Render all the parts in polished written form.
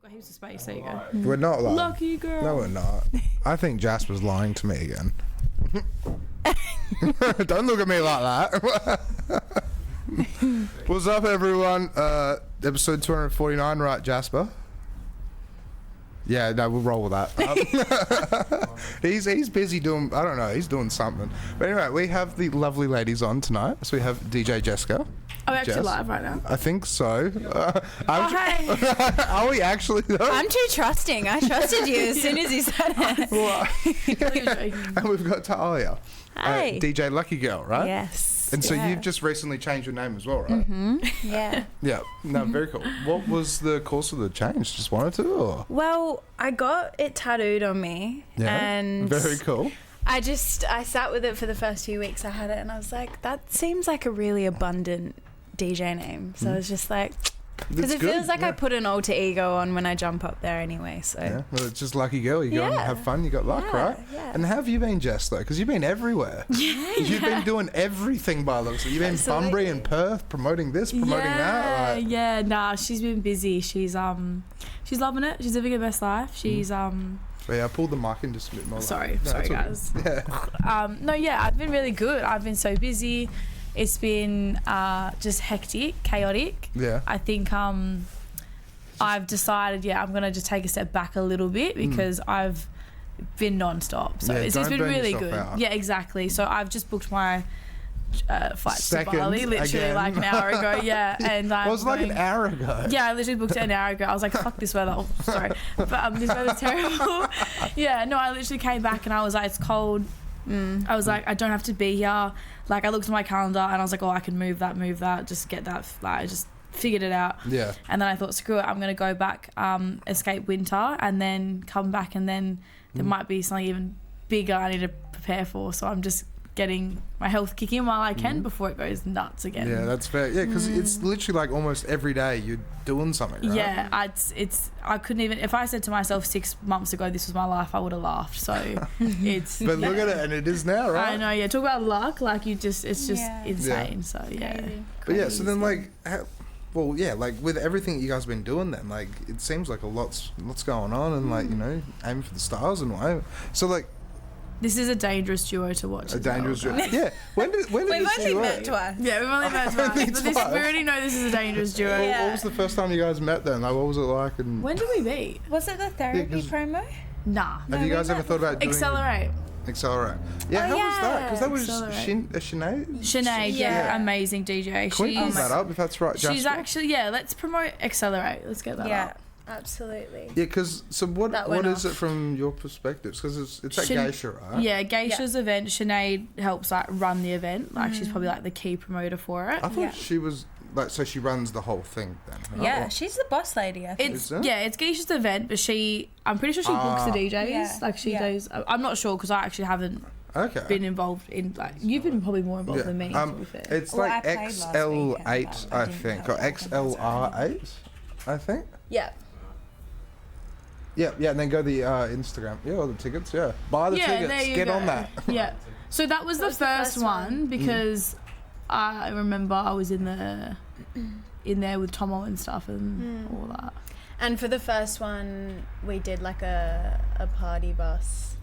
got heaps of space. There you go. We're not lying. Lucky girl. No, we're not. I think Jasper's lying to me again. Don't look at me like that. What's up, everyone? Episode 249, right, Jasper? Yeah, no, we'll roll with that. He's busy doing, I don't know, he's doing something. But anyway, we have the lovely ladies on tonight. So we have DJ Jeska. Are we actually live right now? I think so. Hi. Are we actually though? I'm too trusting. I trusted you as soon as you said it. Well, and we've got Talia. Hi. DJ Lucky Girl, right? Yes. And so you've just recently changed your name as well, right? Mm-hmm. Yeah. Yeah. No, very cool. What was the course of the change? Just wanted to? Or? Well, I got it tattooed on me. Yeah. And very cool. I sat with it for the first few weeks I had it, and I was like, that seems like a really abundant DJ name. So I was just like, because it feels like I put an alter ego on when I jump up there anyway. So yeah, well, it's just Lucky Girl. You go and have fun. You got luck, right? Yeah. And how have you been, Jess? Though, because you've been everywhere. You've been doing everything by looks. You've been in Bunbury and Perth, promoting this, promoting that. Like. Yeah. Nah, she's been busy. She's loving it. She's living her best life. She's But yeah, I pulled the mic in just a bit more. Sorry, guys. Yeah. I've been really good. I've been so busy. It's been just hectic, chaotic. Yeah. I think I've decided, I'm going to just take a step back a little bit because I've been non-stop. So it's been really good. Out. Yeah, exactly. So I've just booked my flights to Bali literally like an hour ago. Yeah. And it was like an hour ago. Yeah, I literally booked it an hour ago. I was like, fuck this weather. Oh, sorry. But this weather's terrible. Yeah, no, I literally came back and I was like, it's cold. I was like, I don't have to be here. Like, I looked at my calendar and I was like, oh, I can move that, just get that. Like, I just figured it out. Yeah. And then I thought, screw it, I'm going to go back, escape winter, and then come back, and then there might be something even bigger I need to prepare for. So I'm just getting my health kicking while I can before it goes nuts again. Yeah, that's fair. Yeah, because it's literally like almost every day you're doing something, right? Yeah, I couldn't even, if I said to myself 6 months ago this was my life, I would have laughed. So it's but look at it, and it is now, right? I know. Yeah, talk about luck. Like, it's just insane. Yeah. So but yeah, so then like like with everything that you guys have been doing, then like it seems like lots going on, and like, you know, aiming for the stars and whatever. So like, this is a dangerous duo to watch. A dangerous duo. Yeah. When did we've only met twice. Yeah, we've only met twice. But we already know this is a dangerous duo. Yeah. What was the first time you guys met then? Like, what was it like? And when did we meet? Was it the therapy promo? Nah. Have you guys ever thought about doing Accelerate? Yeah, how was that? Because that was Sinead? Sinead, yeah, amazing DJ. Can we put that up if that's right, Jasper? She's actually, let's promote Accelerate. Let's get that up. Absolutely. Yeah, because so what is it from your perspective? Because it's at Geisha, right? Yeah, Geisha's event. Sinead helps like run the event. Like she's probably like the key promoter for it. I thought she was like, so she runs the whole thing then. Right? Yeah, she's the boss lady. I think. It's Geisha's event, but I'm pretty sure she books the DJs. Yeah. Like she does. I'm not sure because I actually haven't. Been involved in, like, you've been probably more involved than me. To be fair. It's like XL8, I think, or XLR8, I think. Yeah. Yeah, and then go to the Instagram. Yeah, all the tickets, buy the tickets, get on that. Yeah. So that was the first one because I remember I was in there with Tomo and stuff and all that. And for the first one, we did like a party bus.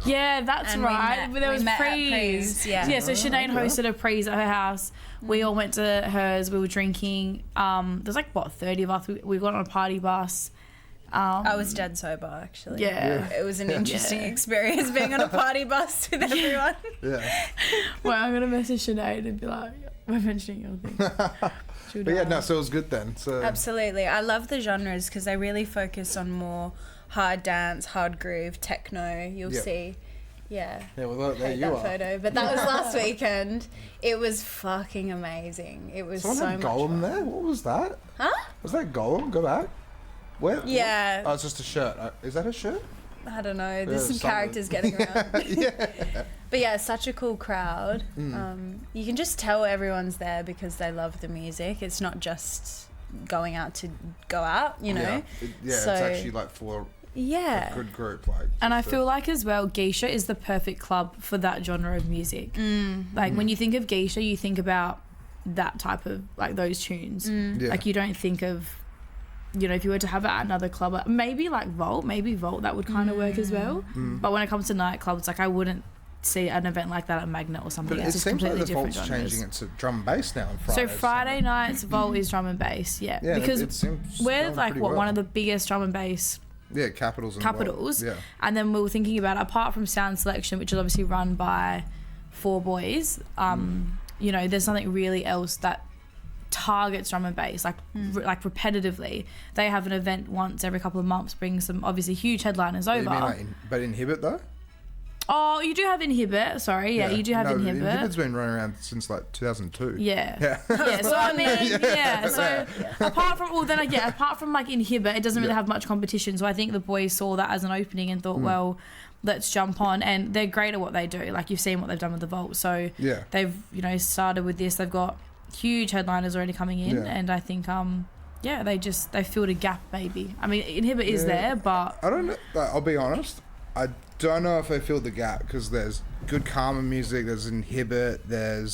Yeah, that's right. There was prees. Yeah, so Sinead hosted a prees at her house. We all went to hers. We were drinking. There's like, 30 of us. We got on a party bus. I was dead sober, actually. Yeah. It was an interesting experience being on a party bus with everyone. Yeah. Well, I'm going to message Sinead and be like, we're mentioning your thing. But so it was good then. So absolutely. I love the genres because they really focus on more hard dance, hard groove, techno. You'll see. Yeah. Yeah, well, there you are. Photo. But that was last weekend. It was fucking amazing. It was so much Gollum fun. There? What was that? Huh? Was that Gollum? Go back. Where? Yeah. Oh, it's just a shirt. Is that a shirt? I don't know. There's some characters getting around. Yeah. But yeah, such a cool crowd. You can just tell everyone's there because they love the music. It's not just going out to go out, you know? Yeah, so, it's actually like for a good group. Like, and I feel like as well, Geisha is the perfect club for that genre of music. Like when you think of Geisha, you think about that type of, like, those tunes. Like you don't think of you know, if you were to have it at another club, maybe like Vault that would kind of work as well. But when it comes to nightclubs, like I wouldn't see an event like that at Magnet or something. But It's it just seems like completely the different Vault's genres. changing it to drum and bass now on Fridays. So Friday nights, Vault is drum and bass, Yeah, because it seems we're going like pretty what well. one of the biggest drum and bass Capitals. Yeah. And then we were thinking about, apart from Sound Selection, which is obviously run by 4 boys, you know, there's something really else that targets drum and bass, like repetitively. They have an event once every couple of months, bring some obviously huge headliners over. You mean like but Inhibit though? Oh, you do have Inhibit. Sorry, yeah, you do have Inhibit. Inhibit's been running around since like 2002. Yeah. So I mean, So apart from like Inhibit, it doesn't really have much competition. So I think the boys saw that as an opening and thought, well, let's jump on. And they're great at what they do. Like you've seen what they've done with the Vault. So they've, you know, started with this. They've got huge headliners already coming in, and I think they filled a gap maybe. I mean, Inhibit is there, but I don't know. I'll be honest. I don't know if they filled the gap because there's good Karma music. There's Inhibit. There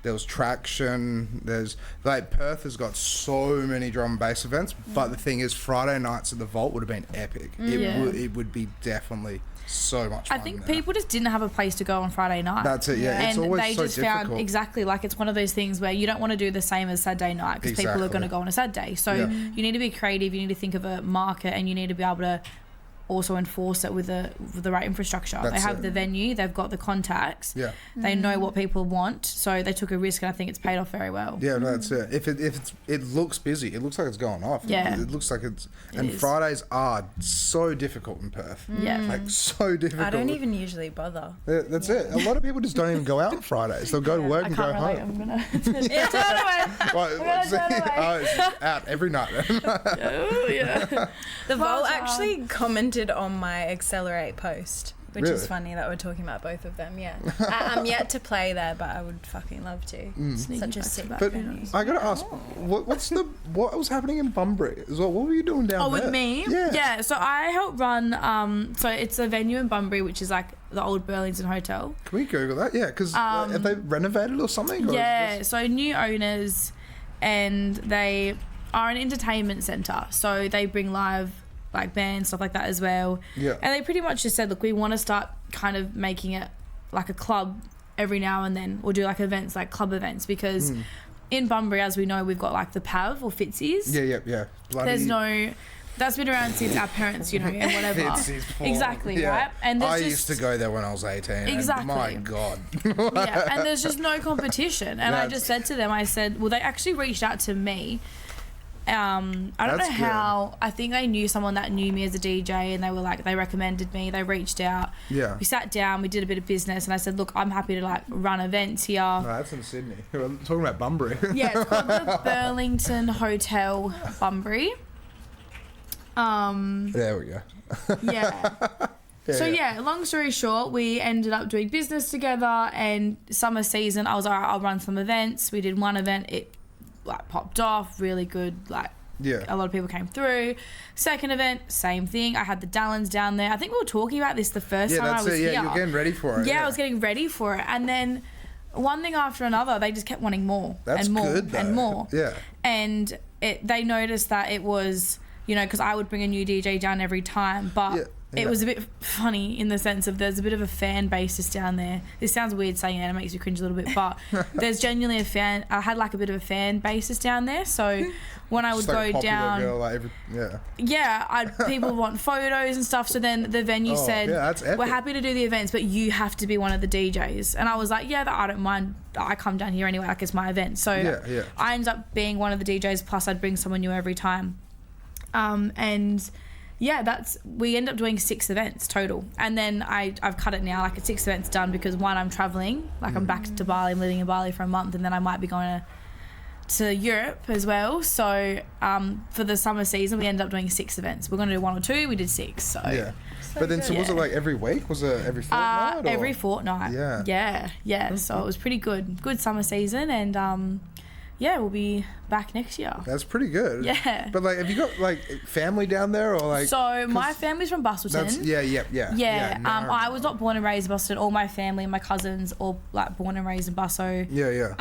was Traction. There's like Perth has got so many drum and bass events. But the thing is, Friday nights at the Vault would have been epic. It would be definitely so much fun. I think people just didn't have a place to go on Friday night. That's it, yeah. It's And always they so just difficult. found exactly like it's one of those things where you don't want to do the same as Saturday night because people are going to go on a Saturday. So you need to be creative. You need to think of a market, and you need to be able to also enforce it with the right infrastructure. They have the venue, they've got the contacts, they know what people want, so they took a risk, and I think it's paid off very well. Yeah, no, that's it. If it looks busy, it looks like it's going off. Yeah, it looks like it's. And Fridays are so difficult in Perth. Like so difficult. I don't even usually bother. That's it. A lot of people just don't even go out on Fridays. They'll go to work and go home. I'm gonna turn away. It's out every night. Oh yeah. The Vault actually commented on my Accelerate post, which Really? is funny that we're talking about both of them. Yeah, I'm yet to play there, but I would fucking love to. Such a sick But venue. I gotta ask, what was happening in Bunbury as well? What were you doing down there? With me? Yeah. So I help run. So it's a venue in Bunbury, which is like the old Burlington Hotel. Can we Google that? Yeah, because have they renovated or something? Or Yeah. So new owners, and they are an entertainment centre. So they bring live like bands, stuff like that as well. Yeah. And they pretty much just said, look, we want to start kind of making it like a club every now and then. We'll do like events, like club events, because in Bunbury, as we know, we've got like the PAV or Fitzies. Yeah. That's been around since our parents, you know, and whatever. Fitzies, exactly, right? And I used to go there when I was 18. Exactly. And my God. And there's just no competition. And I just said to them, I said, well, they actually reached out to me. I don't know how. I think they knew someone that knew me as a DJ, and they were like, they recommended me. They reached out. Yeah. We sat down. We did a bit of business, and I said, look, I'm happy to like run events here. No, that's in Sydney. We're talking about Bunbury. Yeah, it's called the Burlington Hotel Bunbury. There we go. Yeah. Long story short, we ended up doing business together, and summer season, I was like, I'll run some events. We did one event. It like popped off, really good, like a lot of people came through. Second event, same thing. I had the Dallins down there. I think we were talking about this the first time I was here. Yeah, you're getting ready for it. Yeah, I was getting ready for it. And then one thing after another, they just kept wanting more and more and more. Yeah. And they noticed that it was, you know, because I would bring a new DJ down every time, but it was a bit funny in the sense of there's a bit of a fan base just down there. This sounds weird saying it, it makes me cringe a little bit, but there's genuinely I had like a bit of a fan basis down there. So when I would go down, girl, like people want photos and stuff. So then the venue said, we're happy to do the events, but you have to be one of the DJs. And I was like, I don't mind. I come down here anyway, like it's my event. So I ended up being one of the DJs, plus I'd bring someone new every time. We end up doing 6 events total, and then I've cut it now, like it's 6 events done, because one, I'm traveling, like I'm back to Bali, I'm living in Bali for a month, and then I might be going to Europe as well. So for the summer season, we ended up doing 6 events. We're going to do 1 or 2, we did 6. So but then was it like every week? Was it every fortnight? Every fortnight. So it was pretty good summer season, and yeah, we'll be back next year. That's pretty good. Yeah. But like, have you got like family down there or like? So my family's from Bustleton. Yeah. No, I was not born and raised in Bustleton. All my family, my cousins, all like born and raised in Busso. Yeah.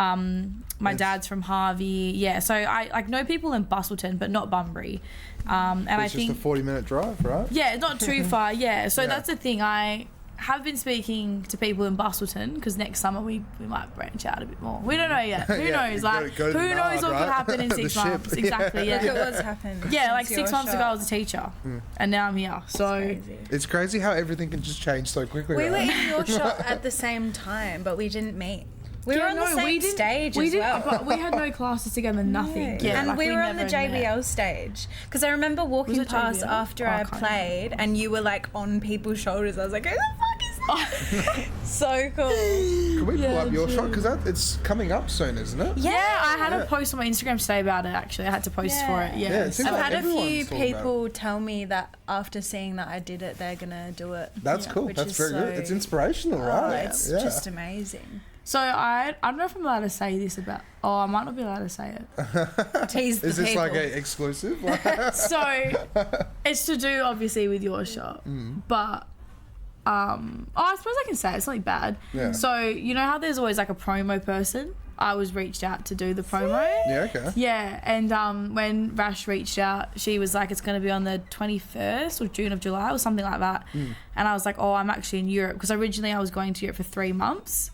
My dad's from Harvey. Yeah. So I know people in Bustleton, but not Bunbury. And I think it's just a 40-minute drive, right? Yeah, not too far. Yeah. So that's the thing. I have been speaking to people in Bustleton because next summer we might branch out a bit more. We don't know yet. Who knows? Like, who knows what could happen in 6 months? Exactly. Yeah. Look at what's happened. Yeah, like 6 months ago I was a teacher, and now I'm here. So it's crazy how everything can just change so quickly. We were in YOURSHOT at the same time, but we didn't meet. We were on the same stage as well. But we had no classes together, nothing. Yeah, and like we were on the JBL stage. Because I remember walking past after I played, and you were like on people's shoulders. I was like, who the fuck is that? So cool. Can we pull up YOURSHOT? Because it's coming up soon, isn't it? Yeah, I had a post on my Instagram today about it, actually. I had to post for it. Yeah. I've had a few people tell me that after seeing that I did it, they're going to do it. That's cool. That's very good. It's inspirational, right? It's just amazing. So I don't know if I'm allowed to say this about... Oh, I might not be allowed to say it. Tease the Is this people. like an exclusive? So it's to do, obviously, with YOURSHOT. But... I suppose I can say it. It's not bad. Yeah. So you know how there's always like a promo person? I was reached out to do the promo. Yeah, okay. Yeah, and when Rash reached out, she was like, it's going to be on the 21st or June of July or something like that. And I was like, oh, I'm actually in Europe, because originally I was going to Europe for 3 months,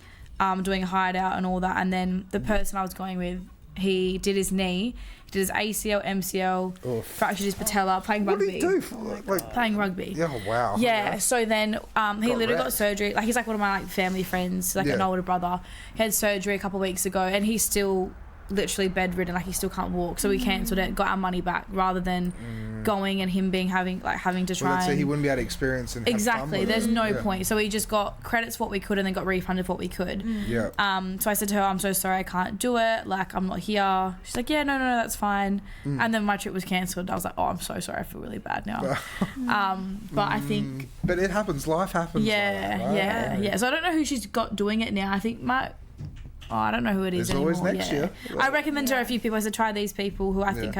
doing a hideout and all that. And then the person I was going with, he did his knee. He did his ACL, MCL, fractured his patella, playing rugby. What did he do? Playing rugby. Yeah, wow. Yeah, so then he literally got surgery. Like, he's like one of my like family friends, like an older brother. He had surgery a couple of weeks ago, and he's still literally bedridden, like he still can't walk. So we cancelled it, got our money back, rather than going and him having to try. So he wouldn't be able to experience and exactly. There's no point. So we just got credits for what we could, and then got refunded for what we could. Yeah. So I said to her, I'm so sorry, I can't do it. Like, I'm not here. She's like, yeah, no, that's fine. And then my trip was cancelled. I was like, oh, I'm so sorry. I feel really bad now. But I think. But it happens. Life happens. Yeah. So I don't know who she's got doing it now. I think I don't know who it is anymore. There's always next year. I recommend her a few people. I said try these people who I think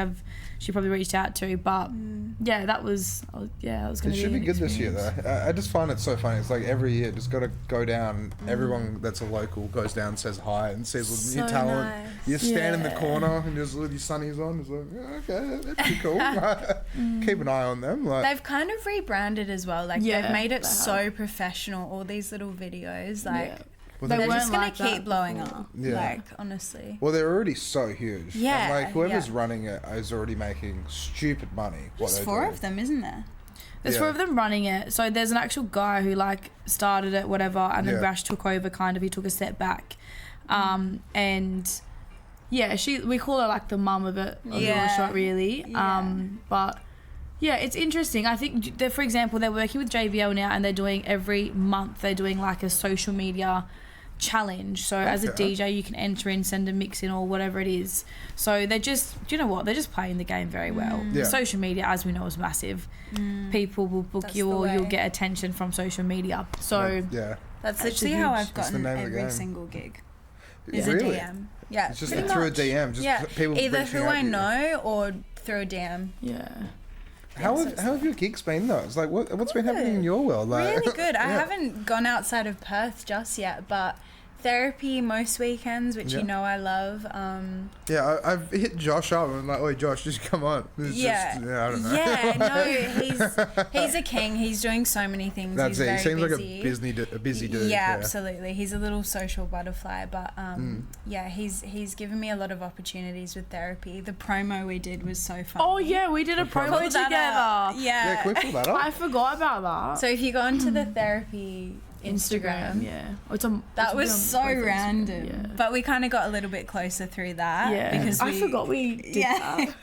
she probably reached out to. But that was going to be. It should be good this year though. I just find it so funny. It's like every year, just got to go down. Everyone that's a local goes down, says hi, and says new talent. Nice. You stand in the corner and there's all your sunnies on. It's like, okay, that's pretty cool. Keep an eye on them. Like, they've kind of rebranded as well. Like they've made it so professional. All these little videos, like. Well, they're just going like to keep blowing up, like, honestly. Well, they're already so huge. Yeah. And, like, whoever's running it is already making stupid money. There's 4 of them, isn't there? There's 4 of them running it. So there's an actual guy who, like, started it, whatever, and then Rash took over, kind of. He took a step back. And, yeah, we call her, like, the mum of it, of YOURSHOT, really. But... yeah, it's interesting. I think, for example, they're working with JBL now, and they're doing every month, they're doing like a social media challenge. So as a DJ, you can enter in, send a mix in, or whatever it is. So they're just, do you know what? They're just playing the game very well. Social media, as we know, is massive. People will book you, or you'll get attention from social media. So that's literally how I've gotten every single gig. Is a DM. Yeah, it's just through a DM. Just people either who I know or through a DM. Yeah. How have your gigs been though? It's like what's been happening in your world? Like, really good. I haven't gone outside of Perth just yet, but therapy most weekends, which you know I love. I've hit Josh up and I'm like, "Oi, Josh, just come on." It's just, I don't know. Yeah, no, he's a king. He's doing so many things. That's he's it. He seems busy. like a busy dude. Yeah, absolutely. He's a little social butterfly, but he's given me a lot of opportunities with therapy. The promo we did was so fun. Oh yeah, we did a promo together. Yeah, can we pull that up? I forgot about that. So if you go onto the therapy Instagram. That was so random. But we kind of got a little bit closer through that. Yeah. Because I forgot we did that.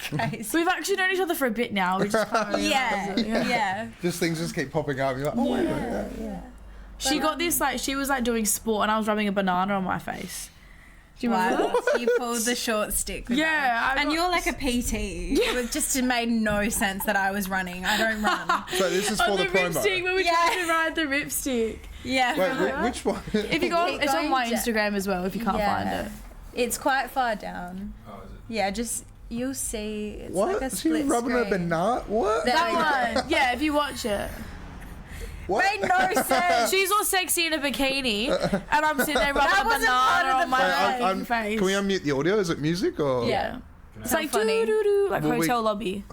We've actually known each other for a bit now. We just can't yeah. Just things just keep popping up. You're like, oh, wait a minute. Yeah. She got this, like, she was like doing sport and I was rubbing a banana on my face. Do you remember that? You pulled the short stick with that. And you're like a PT. It just made no sense that I was running. I don't run. So this is for the promo. Ripstick, when we tried to ride the ripstick. Yeah. Wait, which one? If you go, it's on my Instagram as well if you can't find it. It's quite far down. Oh, is it? Yeah, just you'll see. It's What? like a Is she split rubbing screen. a banana? What? That one. Yeah, if you watch it. What? Made no sense. She's all sexy in a bikini, and I'm sitting there rubbing That a wasn't part banana of on the my plan. face. Can we unmute the audio? Is it music or? Yeah. It's So like funny. doo-doo-doo, like Will we- hotel lobby.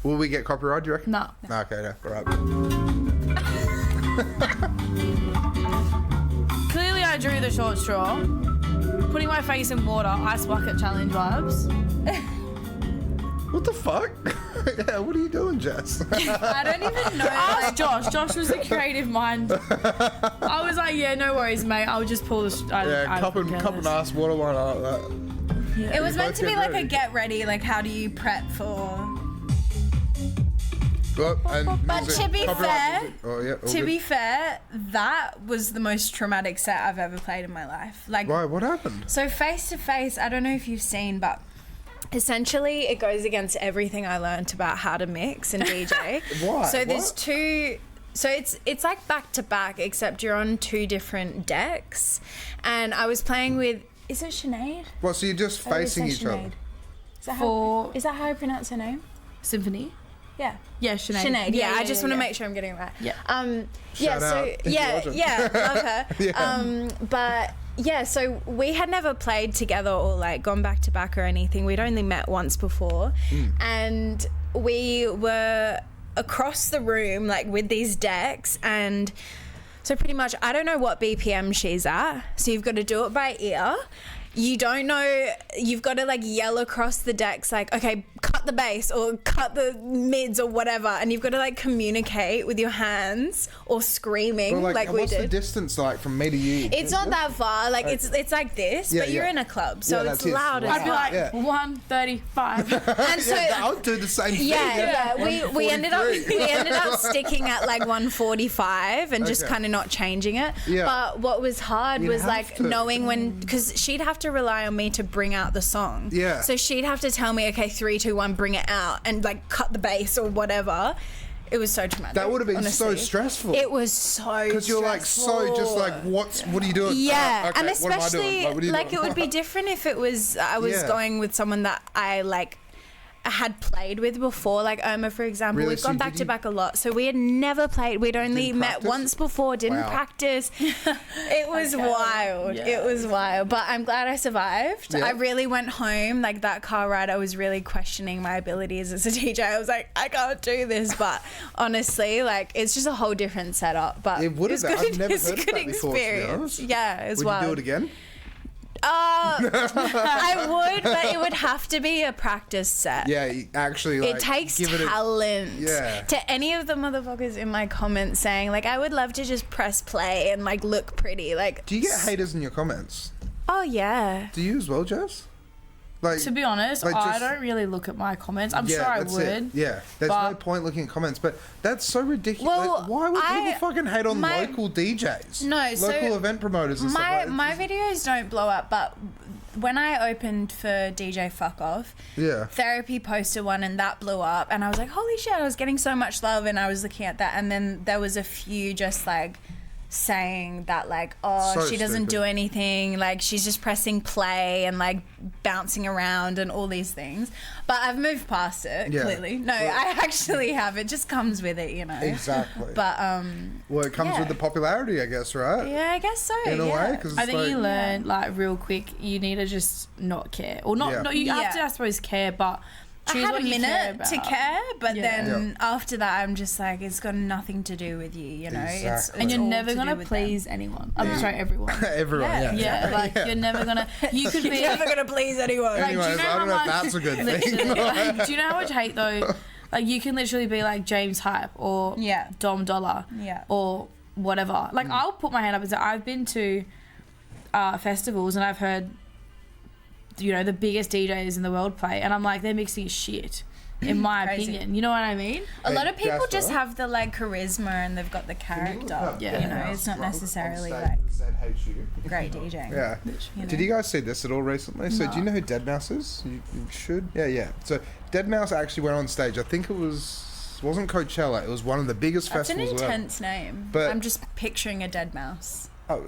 Will we get copyright, do you reckon? No. Okay, no. All right. Clearly I drew the short straw. Putting my face in water, ice bucket challenge vibes. What the fuck? Yeah, what are you doing, Jess? I don't even know. Ask Josh. Josh was a creative mind. I was like, yeah, no worries, mate. I'll just pull this. Yeah, cup and ice water, why not? It was meant to be get like a ready. get ready, like how do you prep for... Well, and But music, to be copyright fair, music. Oh, yeah, all To good. be fair, that was the most traumatic set I've ever played in my life. Like, Why? What happened? so face to face, I don't know if you've seen, but essentially it goes against everything I learned about how to mix and DJ. Why? So there's What? two. So it's like back to back, except you're on two different decks. And I was playing with. Is it Sinead? Well, so you're just facing each other. For Is that how I pronounce her name? symphony. Yeah. Yeah, Sinead. Sinead, yeah, I just want to make sure I'm getting it right. Yeah. Yeah, Shout so out. yeah, Georgia. yeah, love her. Yeah. But yeah, so we had never played together or like gone back to back or anything. We'd only met once before, and we were across the room like with these decks, and so pretty much I don't know what BPM she's at, so you've got to do it by ear. You don't know, you've got to like yell across the decks like, okay, cut the bass or cut the mids or whatever, and you've got to like communicate with your hands or screaming Well, like we what's the did. distance like from me to you? It's not that far, like it's like this, Yeah, but you're yeah. in a club, so Yeah, it's that's it. loud as I'd be fuck. like Yeah. 135. And so Yeah, I would do the same thing. yeah, we ended up 143. sticking at like 145 and just Okay. kind of not changing it. Yeah. But what was hard You'd was have like to. knowing when, because she'd have to rely on me to bring out the song. Yeah. So she'd have to tell me, okay, 3, 2, 1, bring it out, and like cut the bass or whatever. It was so traumatic. That would have been so honestly. stressful. It was so Because you're like so just like, what are you doing? Yeah, Okay, and what am I doing? especially Like, what are you like doing? it would be different if it was I was Yeah. going with someone that I like had played with before, like Irma, for example. Really? We've So gone did back to you- back a lot, so we had never played. We'd only Didn't met practice? once before, didn't Wow. practice. It was wild. Yeah. It was wild, but I'm glad I survived. Yeah. I really went home, like that car ride, I was really questioning my abilities as a DJ. I was like, I can't do this, but honestly, like it's just a whole different setup. But It would have was been. good. I've never It's a heard of good that before, to be experience. honest. Yeah, it's Would wild. you do it again? I would, but it would have to be a practice set. Yeah, you actually. Like, It takes give it a- talent. Yeah. To any of the motherfuckers in my comments saying, like, I would love to just press play and, like, look pretty. Like, Do you get haters in your comments? oh, yeah. Do you as well, Jess? Like, To be honest, Like, I just- don't really look at my comments. I'm sure I that's would. it. Yeah, there's but- no point looking at comments, but that's so ridiculous. Well, Like, why would I- people fucking hate on my- local DJs? No, so local event promoters and stuff like My that. videos don't blow up, but when I opened for DJ Fuckoff, Yeah. Therapy posted one and that blew up, and I was like, holy shit, I was getting so much love, and I was looking at that, and then there was a few just like saying that like, oh, So she doesn't stupid. do anything, like she's just pressing play and like bouncing around and all these things. But I've moved past it. Yeah. Clearly, no, Well- I actually have. It just comes with it, you know. Exactly. But Well, it comes yeah. with the popularity, I guess, right? yeah, I guess so. In a yeah. way, because I think you learn like real quick. You need to just not care, or not. Yeah. not you have to, Yeah. I suppose, care, but I choose had what a you care minute about. to care, but Yeah. then after that, I'm just like, it's got nothing to do with you, you know. Exactly. and you're all never to gonna do with them. please anyone. I'm sorry, everyone. Everyone, Yeah. yeah. Yeah, like you're never gonna. You could be. You're never gonna please anyone. Like, do you Anyways, know I how don't know if much- that's a good thing. Literally, like, do you know how much hate though? Like you can literally be like James Hype or Yeah. Dom Dollar Yeah. or whatever. Like I'll put my hand up and say I've been to festivals and I've heard, you know, the biggest DJs in the world play, and I'm like, they're mixing shit. In my Crazy. opinion, you know what I mean? A lot of people Jasper? just have the like charisma and they've got the character. Yeah. You know, it's not necessarily like great DJing. Yeah. You know? Did you guys see this at all recently? So do you know who Deadmau5 is? You should. Yeah. So Deadmau5 actually went on stage. I think it wasn't Coachella. It was one of the biggest That's an festivals ever. intense name. But- I'm just picturing a dead mouse. Oh,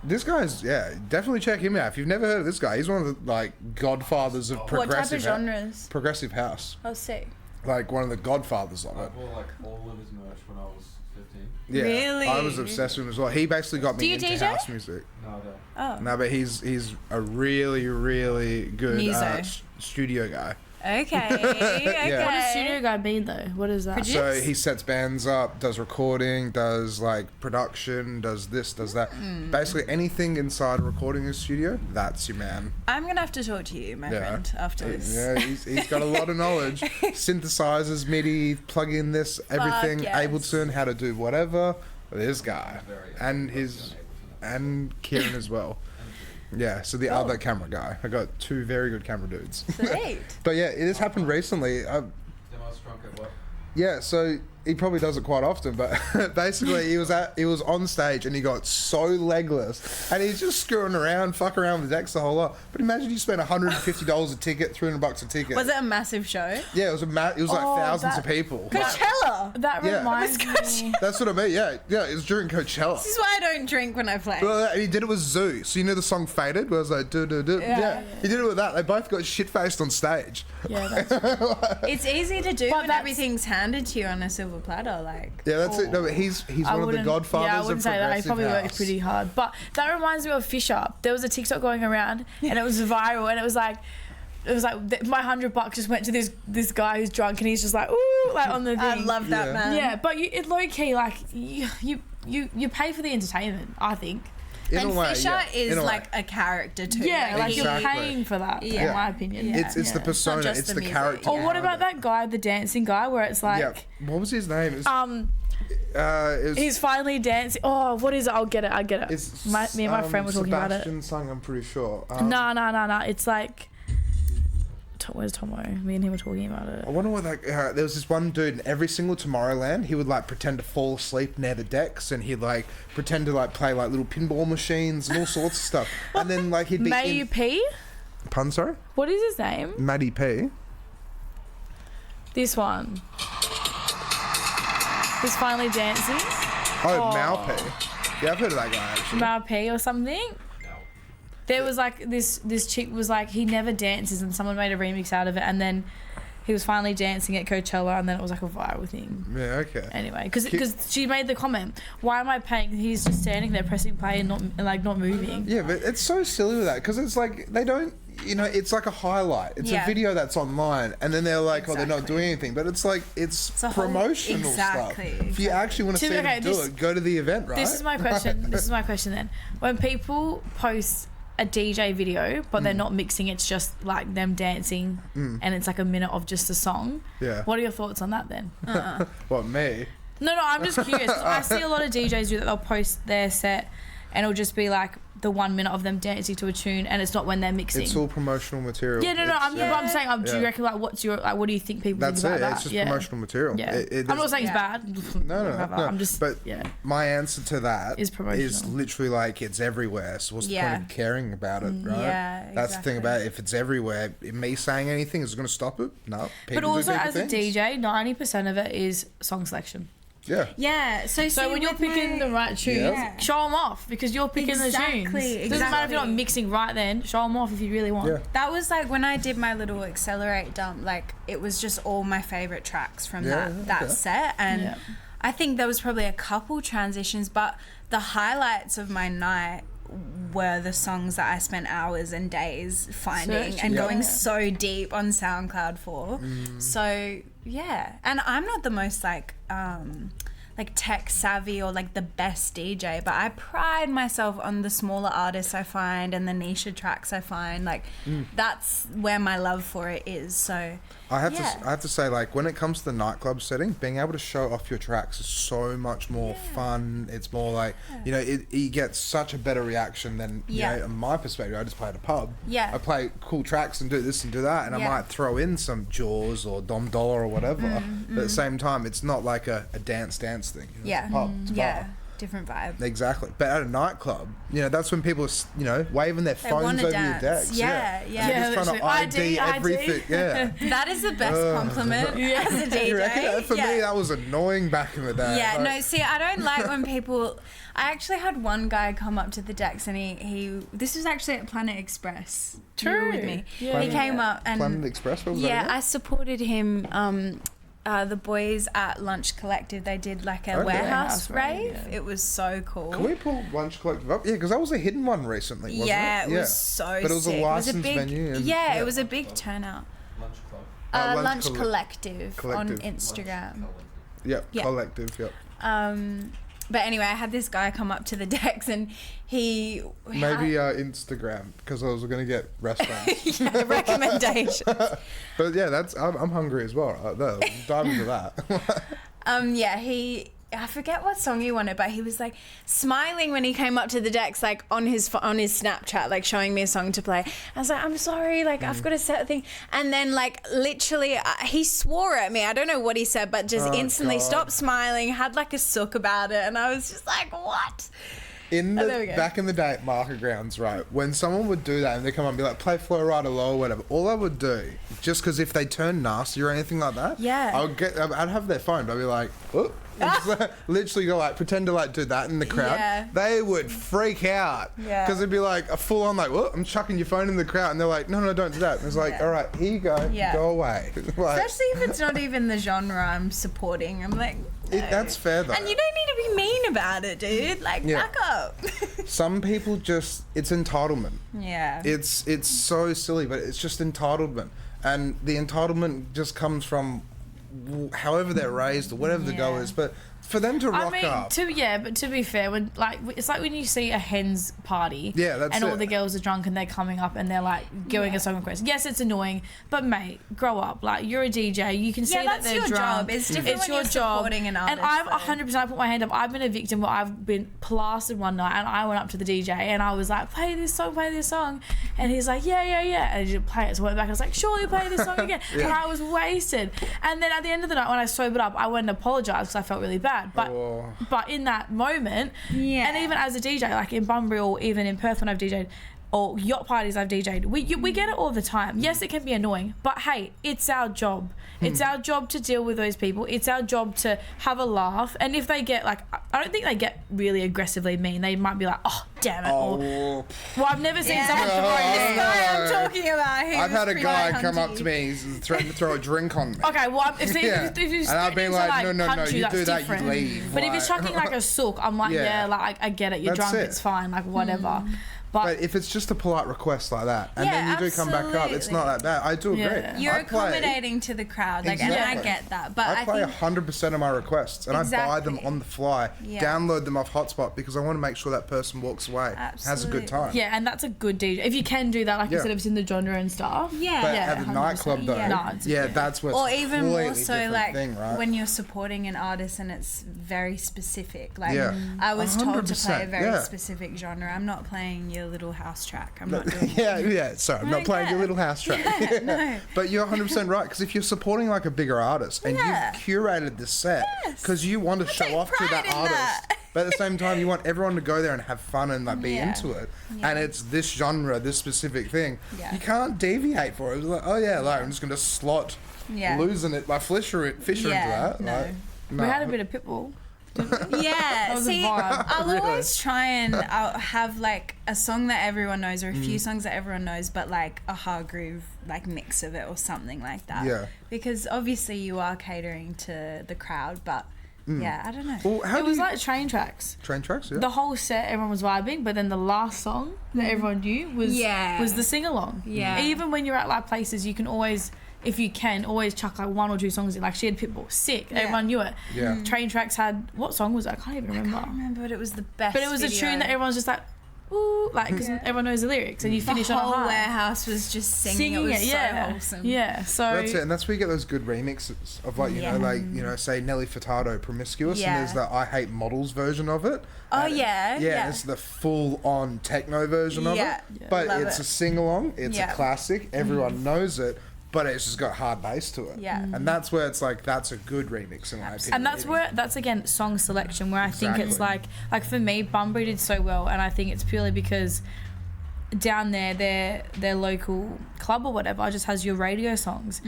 This guy's, definitely check him out. If you've never heard of this guy, he's one of the, like, godfathers of What type of genres? Progressive house. I'll see. Like, one of the godfathers of I it. bought like all of his merch when I was 15. Yeah, Really? I was obsessed with him as well. He basically got me into DJ? house music. No, I don't. Oh. No, but he's a really, really good Muso. studio guy. Okay. Okay. What does studio guy mean though? What is that? Produce? So he sets bands up, does recording, does like production, does this, does that. Basically anything inside a recording studio, that's your man. I'm gonna have to talk to you, my friend, after this. Yeah, he's got a lot of knowledge. Synthesizers, MIDI, plug in this, everything, yes. Ableton, how to do whatever. This guy. Very And his and Kieran as well. Yeah, so the other camera guy. I got two very good camera dudes. Sweet. But yeah, it has happened recently. The most drunk at what? Yeah, so he probably does it quite often, but basically he was on stage and he got so legless and he's just screwing around, fucking around with the decks the whole lot. But imagine you spent $150 a ticket, $300 a ticket. Was it a massive show? Yeah, it was like thousands of people. Coachella. That Yeah. reminds me. That's what I mean. Yeah, it was during Coachella. This is why I don't drink when I play. Well, and he did it with Zoo. So you know the song Faded, where it was like do do do. Yeah, he did it with that. They both got shit faced on stage. Yeah, that's It's easy to do But when that's- everything's handed to you on a silver platter, like. Yeah, that's it. No, but he's one of the godfathers Yeah, I of wouldn't say that. He progressive probably house. worked pretty hard. But that reminds me of Fisher. There was a TikTok going around, and it was viral, and it was like my $100 just went to this guy who's drunk, and he's just like ooh, like on the thing. I love that, Yeah. man. Yeah, but it low key like you pay for the entertainment, I think. In And a way, Fisher yeah. is In a way. like a character too. Yeah, like Exactly. you're paying for that, in Yeah. my opinion. Yeah. It's the persona, just it's the the music, character. Or what about that guy, the dancing guy, where it's like Yeah, what was his name? It was, he's finally dancing. Oh, what is it? I'll get it. it's, Me and my friend were talking about it. Sebastian Sung, I'm pretty sure. No. It's like, where's Tomo? Me and him were talking about it. I wonder what there was this one dude in every single Tomorrowland. He would like pretend to fall asleep near the decks, and he'd like pretend to like play like little pinball machines and all sorts of stuff. And then like he'd be May P? Pun, sorry? What is his name? Maddie P. This one. He's finally dancing. Oh, Mal P. Yeah, I've heard of that guy actually. Mao P or something. There was like this chick was like he never dances, and someone made a remix out of it, and then he was finally dancing at Coachella, and then it was like a viral thing. Yeah, okay. Anyway, because she made the comment, why am I paying? He's just standing there pressing play and not moving. Yeah, but it's so silly with that because it's like they don't, it's like a highlight. It's a video that's online, and then they're like, oh, they're not doing anything. But it's like it's a whole- promotional stuff. If you actually want to see them do it, go to the event, right? This is my question. This is my question then. When people post a DJ video, but they're not mixing, it's just like them dancing, and it's like a minute of just a song. Yeah. What are your thoughts on that then? What, me? No, I'm just curious. I see a lot of DJs do that. They'll post their set, and it'll just be like the 1 minute of them dancing to a tune, and it's not when they're mixing. It's all promotional material. Yeah, no. I'm saying, do you reckon what do you think people That's think about it. that? It's just promotional material. Yeah. I'm not saying it's bad. No. I'm just. But my answer to that Is promotional. is literally like it's everywhere. So what's the point of caring about it, right? Yeah, That's the thing about it. If it's everywhere, me saying anything is going to stop it? No. But also, as a things. DJ, 90% of it is song selection. Yeah. Yeah. So When you're picking the right tunes, show them off because you're picking the tunes. It doesn't matter if you're not mixing right then. Show them off if you really want. Yeah. That was like when I did my little accelerate dump. Like it was just all my favorite tracks from that set, and I think there was probably a couple transitions, but the highlights of my night were the songs that I spent hours and days finding and going so deep on SoundCloud for. So yeah, and I'm not the most like tech savvy or like the best DJ, but I pride myself on the smaller artists I find and the niche tracks I find. Like that's where my love for it is. So I have to say, like, when it comes to the nightclub setting, being able to show off your tracks is so much more fun. It's more like, you get such a better reaction than, in my perspective, I just play at a pub. Yeah. I play cool tracks and do this and do that, and I might throw in some Jaws or Dom Dollar or whatever. But at the same time, it's not like a dance thing. It's a pub. It's a bar. different vibe. Exactly. But at a nightclub, you know, that's when people are, you know, waving their They phones wanna over dance. your decks. Yeah. They're just trying to ID everything. Yeah. That is the best compliment as a DJ. You reckon? For me, that was annoying back in the day. Yeah, Like, no, see, I don't like when people... I actually had one guy come up to the decks and he this was actually at Planet Express. You were with me. Yeah. He came up and... Planet Express, what was that Yeah, again? I supported him... the boys at Lunch Collective, they did like a warehouse rave. Yeah. It was so cool. Can we pull Lunch Collective up? Yeah, because that was a hidden one recently, wasn't it? It was so sick. But it was a licensed venue. And, it was a big turnout. Lunch club. Lunch Collective on Collective. Instagram. Yep, Yeah. Collective, yep. But anyway, I had this guy come up to the decks and he... Maybe Instagram, because I was going to get restaurants. yeah, recommendations. But yeah, I'm hungry as well. Dive into that. I forget what song he wanted, but he was like smiling when he came up to the decks, like on his Snapchat, like showing me a song to play. I was like, I'm sorry, like I've got a set thing. And then like literally he swore at me. I don't know what he said, but just instantly stopped smiling, had like a sook about it. And I was just like, what? Back in the day at market grounds, right, when someone would do that and they come up and be like, play Flow Rider Low or whatever, all I would do, just because if they turn nasty or anything like that, I'd have their phone, but I'd be like, oh. Just, literally go like pretend to like do that in the crowd. They would freak out because it'd be like a full on like, whoa, I'm chucking your phone in the crowd, and they're like, no, don't do that. And it's like, all right, here you go, go away. Like, especially if it's not even the genre I'm supporting. I'm like, no. That's fair though. And you don't need to be mean about it, dude. Like, back up. Some people just, it's entitlement. Yeah. It's so silly, but it's just entitlement, and the entitlement just comes from however they're raised or whatever the go is, but for them to rock up. But to be fair, when like it's like when you see a hen's party, and all the girls are drunk and they're coming up and they're like going a song request. Yes, it's annoying, but mate, grow up. Like you're a DJ, you can see that they're your drunk. job. It's different it's when your you're job. supporting an artist. And I've 100% put my hand up. I've been a victim where I've been plastered one night and I went up to the DJ and I was like, play this song, and he's like, yeah, and he didn't play it. So I went back and I was like, surely play this song again, and I was wasted. And then at the end of the night when I sobered up, I went and apologised because I felt really bad. But in that moment, and even as a DJ, like in Bunbury or even in Perth when I've DJed, or yacht parties I've DJed, we get it all the time. Yes, it can be annoying, but hey, it's our job. It's our job to deal with those people. It's our job to have a laugh. And if they get like, I don't think they get really aggressively mean. They might be like, oh, damn it. Or, well, I've never seen someone this guy I'm talking about. I've had a guy come up to me, he's threatened to throw a drink on me. Okay, well, if you and I've been like, no, punch you you, do that, different. you leave. But if you're chucking like a sook, I'm like, like I get it. You're That's drunk, it. it's fine, like whatever. But if it's just a polite request like that, and then you do come back up, it's not that bad. I do agree. You're accommodating to the crowd, like, and I get that. But I play 100% of my requests, and I buy them on the fly, download them off Hotspot because I want to make sure that person walks away, has a good time. Yeah, and that's a good DJ. If you can do that, like you said, if it's in the genre and stuff. Yeah. But at a nightclub though, that's what's or even more so like thing, right? when you're supporting an artist and it's very specific. Like I was told to play a very specific genre. I'm not playing your little house track. I'm not doing Sorry, I'm not playing your little house track. No. But you're 100% right, because if you're supporting like a bigger artist and you've curated the set because you want to show off to that artist, but at the same time you want everyone to go there and have fun and like be into it, and it's this genre, this specific thing, you can't deviate for it. It's like, I'm just going to slot losing it by Fisher into that. No. Like, We had a bit of Pitbull. See, I'll always try and I'll have like a song that everyone knows or a few songs that everyone knows, but like a hard groove like mix of it or something like that. Because obviously you are catering to the crowd, but I don't know. Well, it was like Train Tracks. Train Tracks, The whole set, everyone was vibing, but then the last song that everyone knew was the sing along. Yeah. Even when you're at like places, you can always, if you can, always chuck like one or two songs in. Like she had Pitbull, sick. Everyone knew it. Yeah. Train Tracks had, what song was that? I can't even remember. I can't remember, but it was the best. But it was a tune that everyone's just like, ooh, like, because everyone knows the lyrics, and you finish on a high. The whole warehouse was just singing it. Was so wholesome. Yeah, so that's it, and that's where you get those good remixes of like, you know, say Nelly Furtado, Promiscuous, and there's the I Hate Models version of it. It's the full-on techno version of it. But it's a sing-along, it's a classic, everyone knows it. but it's just got hard bass to it. Yeah. And that's where it's like, that's a good remix in my opinion. And that's again song selection where I think it's like for me, Bunbury did so well, and I think it's purely because down there their local club or whatever just has your radio songs.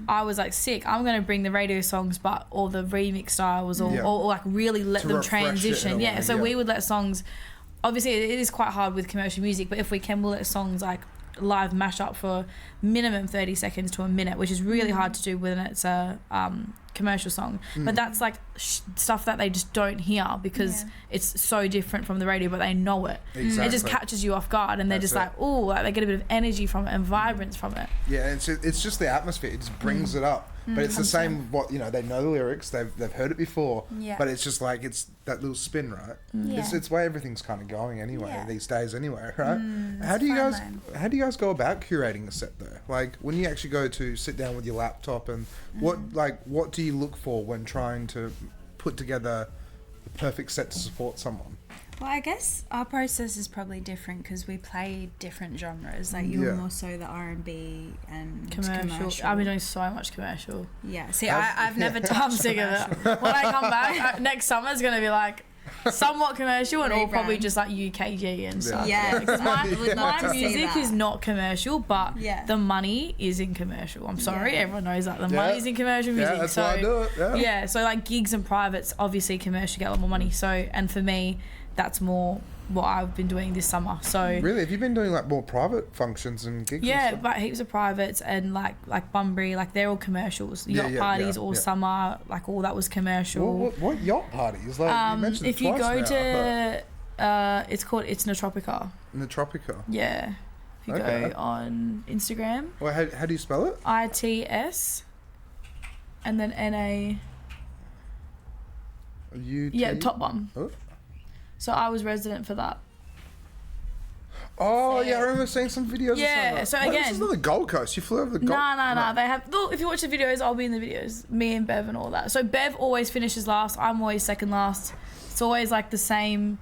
I was like, sick, I'm gonna bring the radio songs but all the remix styles or like really let them transition. So we would let songs, obviously it is quite hard with commercial music, but if we can, we'll let songs like live mash up for minimum 30 seconds to a minute, which is really hard to do when it's a commercial song. But that's like stuff that they just don't hear because it's so different from the radio, but they know it. It just catches you off guard, and they're just like, oh, like they get a bit of energy from it and vibrance from it. Yeah, it's just the atmosphere. It just brings it up. But it's the same. What they know the lyrics. They've heard it before. Yeah. But it's just like it's that little spin, right? Yeah. It's where everything's kind of going anyway these days, anyway, right? How do you guys go about curating a set though? Like when you actually go to sit down with your laptop and what do you look for when trying to put together the perfect set to support someone? Well, I guess our process is probably different because we play different genres. Like you're more so the R&B and commercial. I've been doing so much commercial. Yeah. See, I've never touched I'm sick of it. When I come back, next summer is going to be like somewhat commercial and all probably just like UKG and stuff. Yeah. Because my music is not commercial, but the money is in commercial. I'm sorry, everyone knows that. The money's in commercial music. Yeah, that's why I do it. So like gigs and privates, obviously commercial get a lot more money. So, and for me, that's more what I've been doing this summer. So really, have you been doing like more private functions and gigs? Yeah, and but heaps of privates and like Bunbury, like they're all commercials. Yacht parties all summer, like all that was commercial. What yacht parties? Like you mentioned if you go to, it's called Notropica. Notropica. Yeah, if you go on Instagram. Well, how do you spell it? ITS, and then NA. Yeah, top one. Oh. So I was resident for that. Oh, yeah, I remember seeing some videos. Yeah, so again... this is not the Gold Coast. You flew over the Gold Coast. No. They have... Look, if you watch the videos, I'll be in the videos. Me and Bev and all that. So Bev always finishes last. I'm always second last. It's always like the same...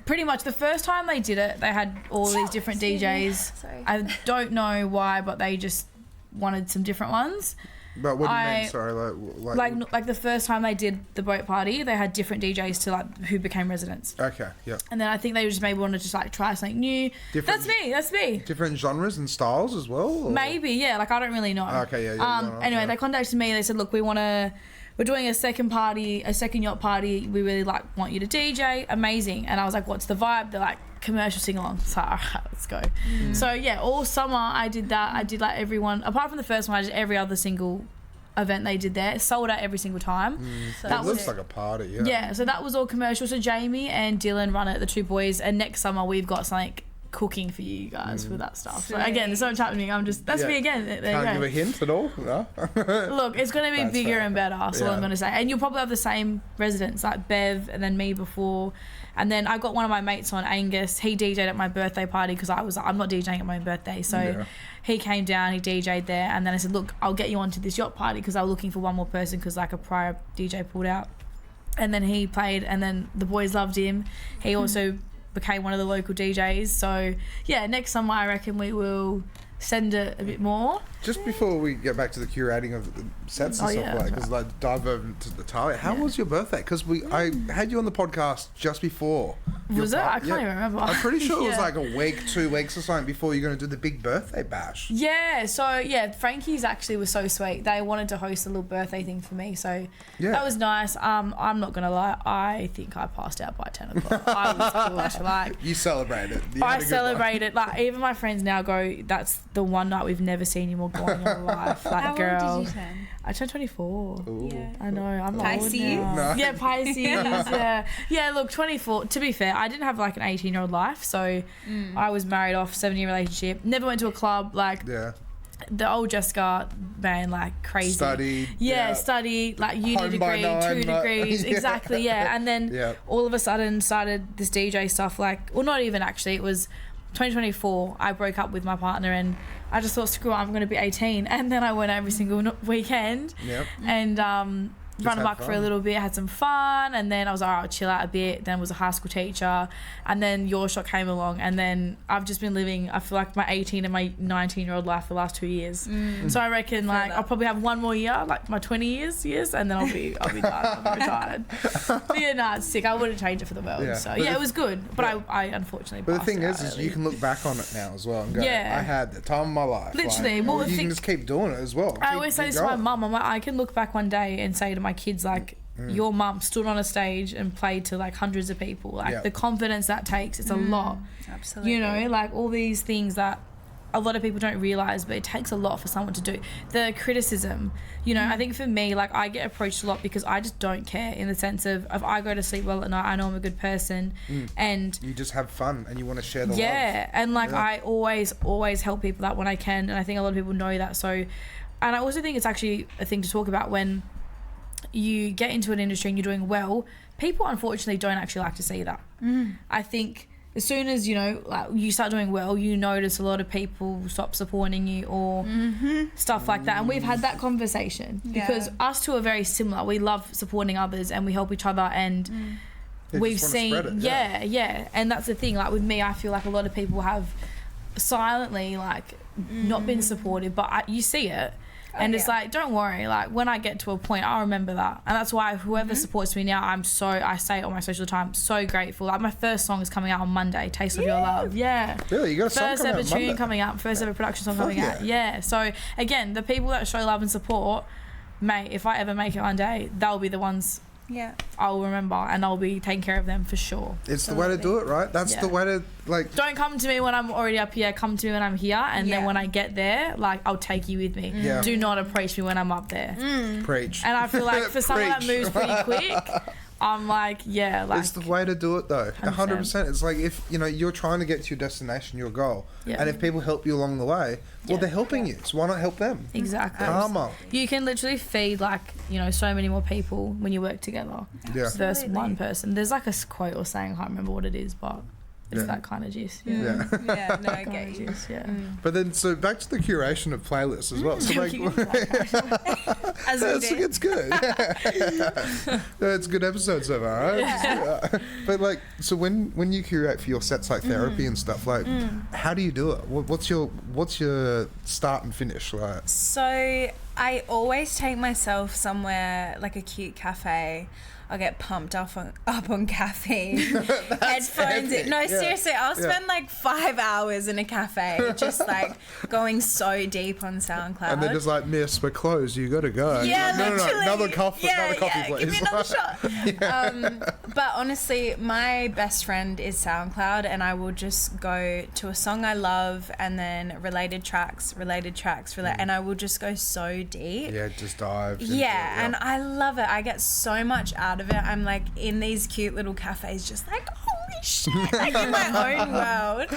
Pretty much the first time they did it, they had all these different DJs. Sorry. I don't know why, but they just wanted some different ones. But what do you mean? Sorry, like the first time they did the boat party, they had different DJs to like who became residents. Okay, yeah. And then I think they just maybe wanted to just like try something new. That's me. Different genres and styles as well? Or? Maybe, yeah. Like I don't really know. Okay, yeah. Anyway, they contacted me. They said, look, we're doing a second yacht party. We really want you to DJ. Amazing. And I was like, what's the vibe? They're like, commercial sing-along. So all right, let's go. So yeah, all summer I did that. I did like everyone, apart from the first one, I did every other single event they did there. Sold out every single time. So that looks like a party, yeah. Yeah, so that was all commercial. So Jamie and Dylan run it, the two boys, and next summer we've got something cooking for you guys with that stuff. So again, there's so much happening. That's me again. There Can't give a hint at all? No? Look, it's going to be bigger and better, that's all I'm going to say. And you'll probably have the same residents, like Bev and then me before. And then I got one of my mates on, Angus. He DJ'd at my birthday party because I was like, I'm not DJing at my birthday. So he came down, he DJ'd there. And then I said, look, I'll get you onto this yacht party because I was looking for one more person because like a prior DJ pulled out. And then he played and then the boys loved him. He also became one of the local DJs. So yeah, next summer I reckon we will send it a bit more. Just before we get back to the curating of the sets and stuff like, because like dive over to Talia. How was your birthday? Because I had you on the podcast just before. Was it? I can't even remember. I'm pretty sure it was like a week, 2 weeks or something before you're going to do the big birthday bash. Yeah. So yeah, Frankie's actually was so sweet. They wanted to host a little birthday thing for me. So that was nice. I'm not gonna lie. I think I passed out by 10 o'clock. I was good. Like you celebrated. I celebrated. Like even my friends now go, that's the one night we've never seen you more go on in your life. Like how girl. How old did you turn? I turned 24. Ooh. Yeah. I know. I'm Pisces? old now. No. Yeah, Pisces. Yeah. Look, 24. To be fair, I didn't have like an 18-year-old life, so I was married off, 7-year relationship. Never went to a club. Like the old Jeska man, like crazy. Studied. Studied like uni Home degree, 2 degrees, exactly. And then all of a sudden started this DJ stuff. Like, well, not even actually. It was 2024. I broke up with my partner and I just thought, screw it, I'm going to be 18. And then I went every single weekend. And run amok for a little bit, had some fun, and then I was like, I'll chill out a bit. Then was a high school teacher, and then YOURSHOT came along, and then I've just been living, I feel like, my 18 and my 19-year-old life for the last 2 years. So I reckon like I'll probably have one more year, like my 20 years, and then I'll be done. I'll be retired. But yeah, nah, it's sick. I wouldn't change it for the world. So yeah, it was good, but I unfortunately. But the thing is you can look back on it now as well and go, I had the time of my life. Literally, like, you can just keep doing it as well. I always say this to my mum. I'm like, I can look back one day and say to my kids, like, your mum stood on a stage and played to like hundreds of people. Like the confidence that takes, it's a lot. Absolutely. You know, like all these things that a lot of people don't realise, but it takes a lot for someone to do. The criticism, you know, I think for me, like I get approached a lot because I just don't care, in the sense of if I go to sleep well at night, I know I'm a good person, and you just have fun and you want to share the love. And like I always help people out when I can, and I think a lot of people know that. So, and I also think it's actually a thing to talk about when you get into an industry and you're doing well. People unfortunately don't actually like to see that. I think as soon as, you know, like you start doing well, you notice a lot of people stop supporting you or stuff like that. And we've had that conversation because us two are very similar. We love supporting others and we help each other, and we've seen and that's the thing. Like with me, I feel like a lot of people have silently like not been supportive, but you see it. And it's like, don't worry, like when I get to a point, I'll remember that. And that's why whoever supports me now, I say it on my social time, so grateful. Like my first song is coming out on Monday, Taste of Your Love. Really? You got a song first coming ever out tune Monday? coming out, first ever production song coming out. So again, the people that show love and support, mate, if I ever make it one day, they'll be the ones I'll remember, and I'll be taking care of them for sure. It's the way to do it, right? That's the way to, like... Don't come to me when I'm already up here. Come to me when I'm here, and then when I get there, like, I'll take you with me. Do not approach me when I'm up there. Preach. And I feel like for someone that moves pretty quick, I'm like, like... It's the way to do it, though. 100%. It's like if, you know, you're trying to get to your destination, your goal, and if people help you along the way, well, they're helping you, so why not help them? Exactly. Karma. You can literally feed, like, you know, so many more people when you work together versus one person. There's like a quote or saying, I can't remember what it is, but it's that kind of gist. No, I get you. But then, so back to the curation of playlists as well. So like, it's good. It's a good episode so far, right? But like, so when you curate for your sets, like therapy and stuff, like, how do you do it? What's your start and finish like? So I always take myself somewhere like a cute cafe. I'll get pumped up on caffeine. Headphones in. No, seriously, I'll spend like 5 hours in a cafe just like going so deep on SoundCloud. And they're just like, miss, we're closed, you gotta go. Yeah, no, literally. another coffee, please. Give me another shot. But honestly, my best friend is SoundCloud, and I will just go to a song I love and then related tracks, and I will just go so deep. Yeah, just dive. And I love it. I get so much out of it. I'm like in these cute little cafes just like, holy shit, like in my own world.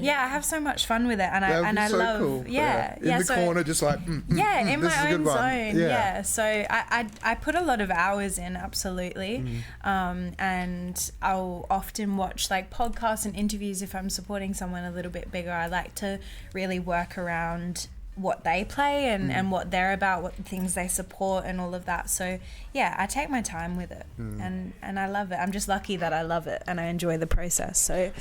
I have so much fun with it, and I so love cool. in the corner just like in my own zone. So I put a lot of hours in, absolutely. And I'll often watch like podcasts and interviews if I'm supporting someone a little bit bigger. I like to really work around what they play and what they're about, what things they support and all of that. So I take my time with it, and I love it. I'm just lucky that I love it and I enjoy the process. So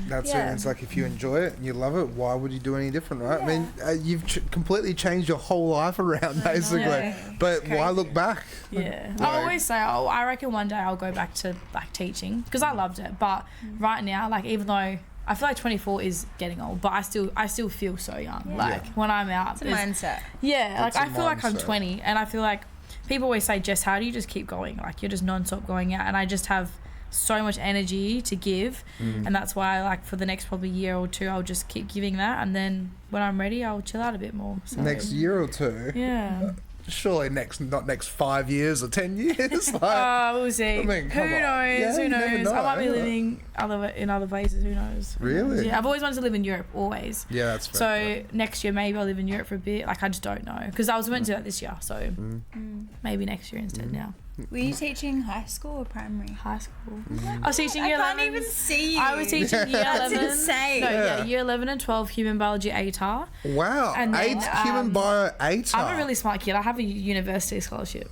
that's it. It's like if you enjoy it and you love it, why would you do any different, right? I mean, you've completely changed your whole life around basically, but why look back? I always say, I reckon one day I'll go back to like teaching because I loved it, but right now, like, even though I feel like 24 is getting old, but I still feel so young. Like when I'm out, it's a mindset. Like I feel like I'm 20, and I feel like people always say, Jess, how do you just keep going? Like you're just non-stop going out, and I just have so much energy to give, and that's why like for the next probably year or two, I'll just keep giving that, and then when I'm ready, I'll chill out a bit more. So, next year or two. Surely not next 5 years or 10 years. Like, we'll see. I mean, who knows? Who knows? I might be living in other places. Who knows? Really? Yeah, I've always wanted to live in Europe. Always. Yeah, that's fair. So next year maybe I'll live in Europe for a bit. Like I just don't know because I was meant to do that this year. So maybe next year instead now. Were you teaching high school or primary? High school. I was teaching I year can't 11. even see you. I was teaching year 11. That's insane. No, Yeah. year 11 and 12 human biology ATAR. Wow. And then, Human bio ATAR. I'm a really smart kid. I have a university scholarship.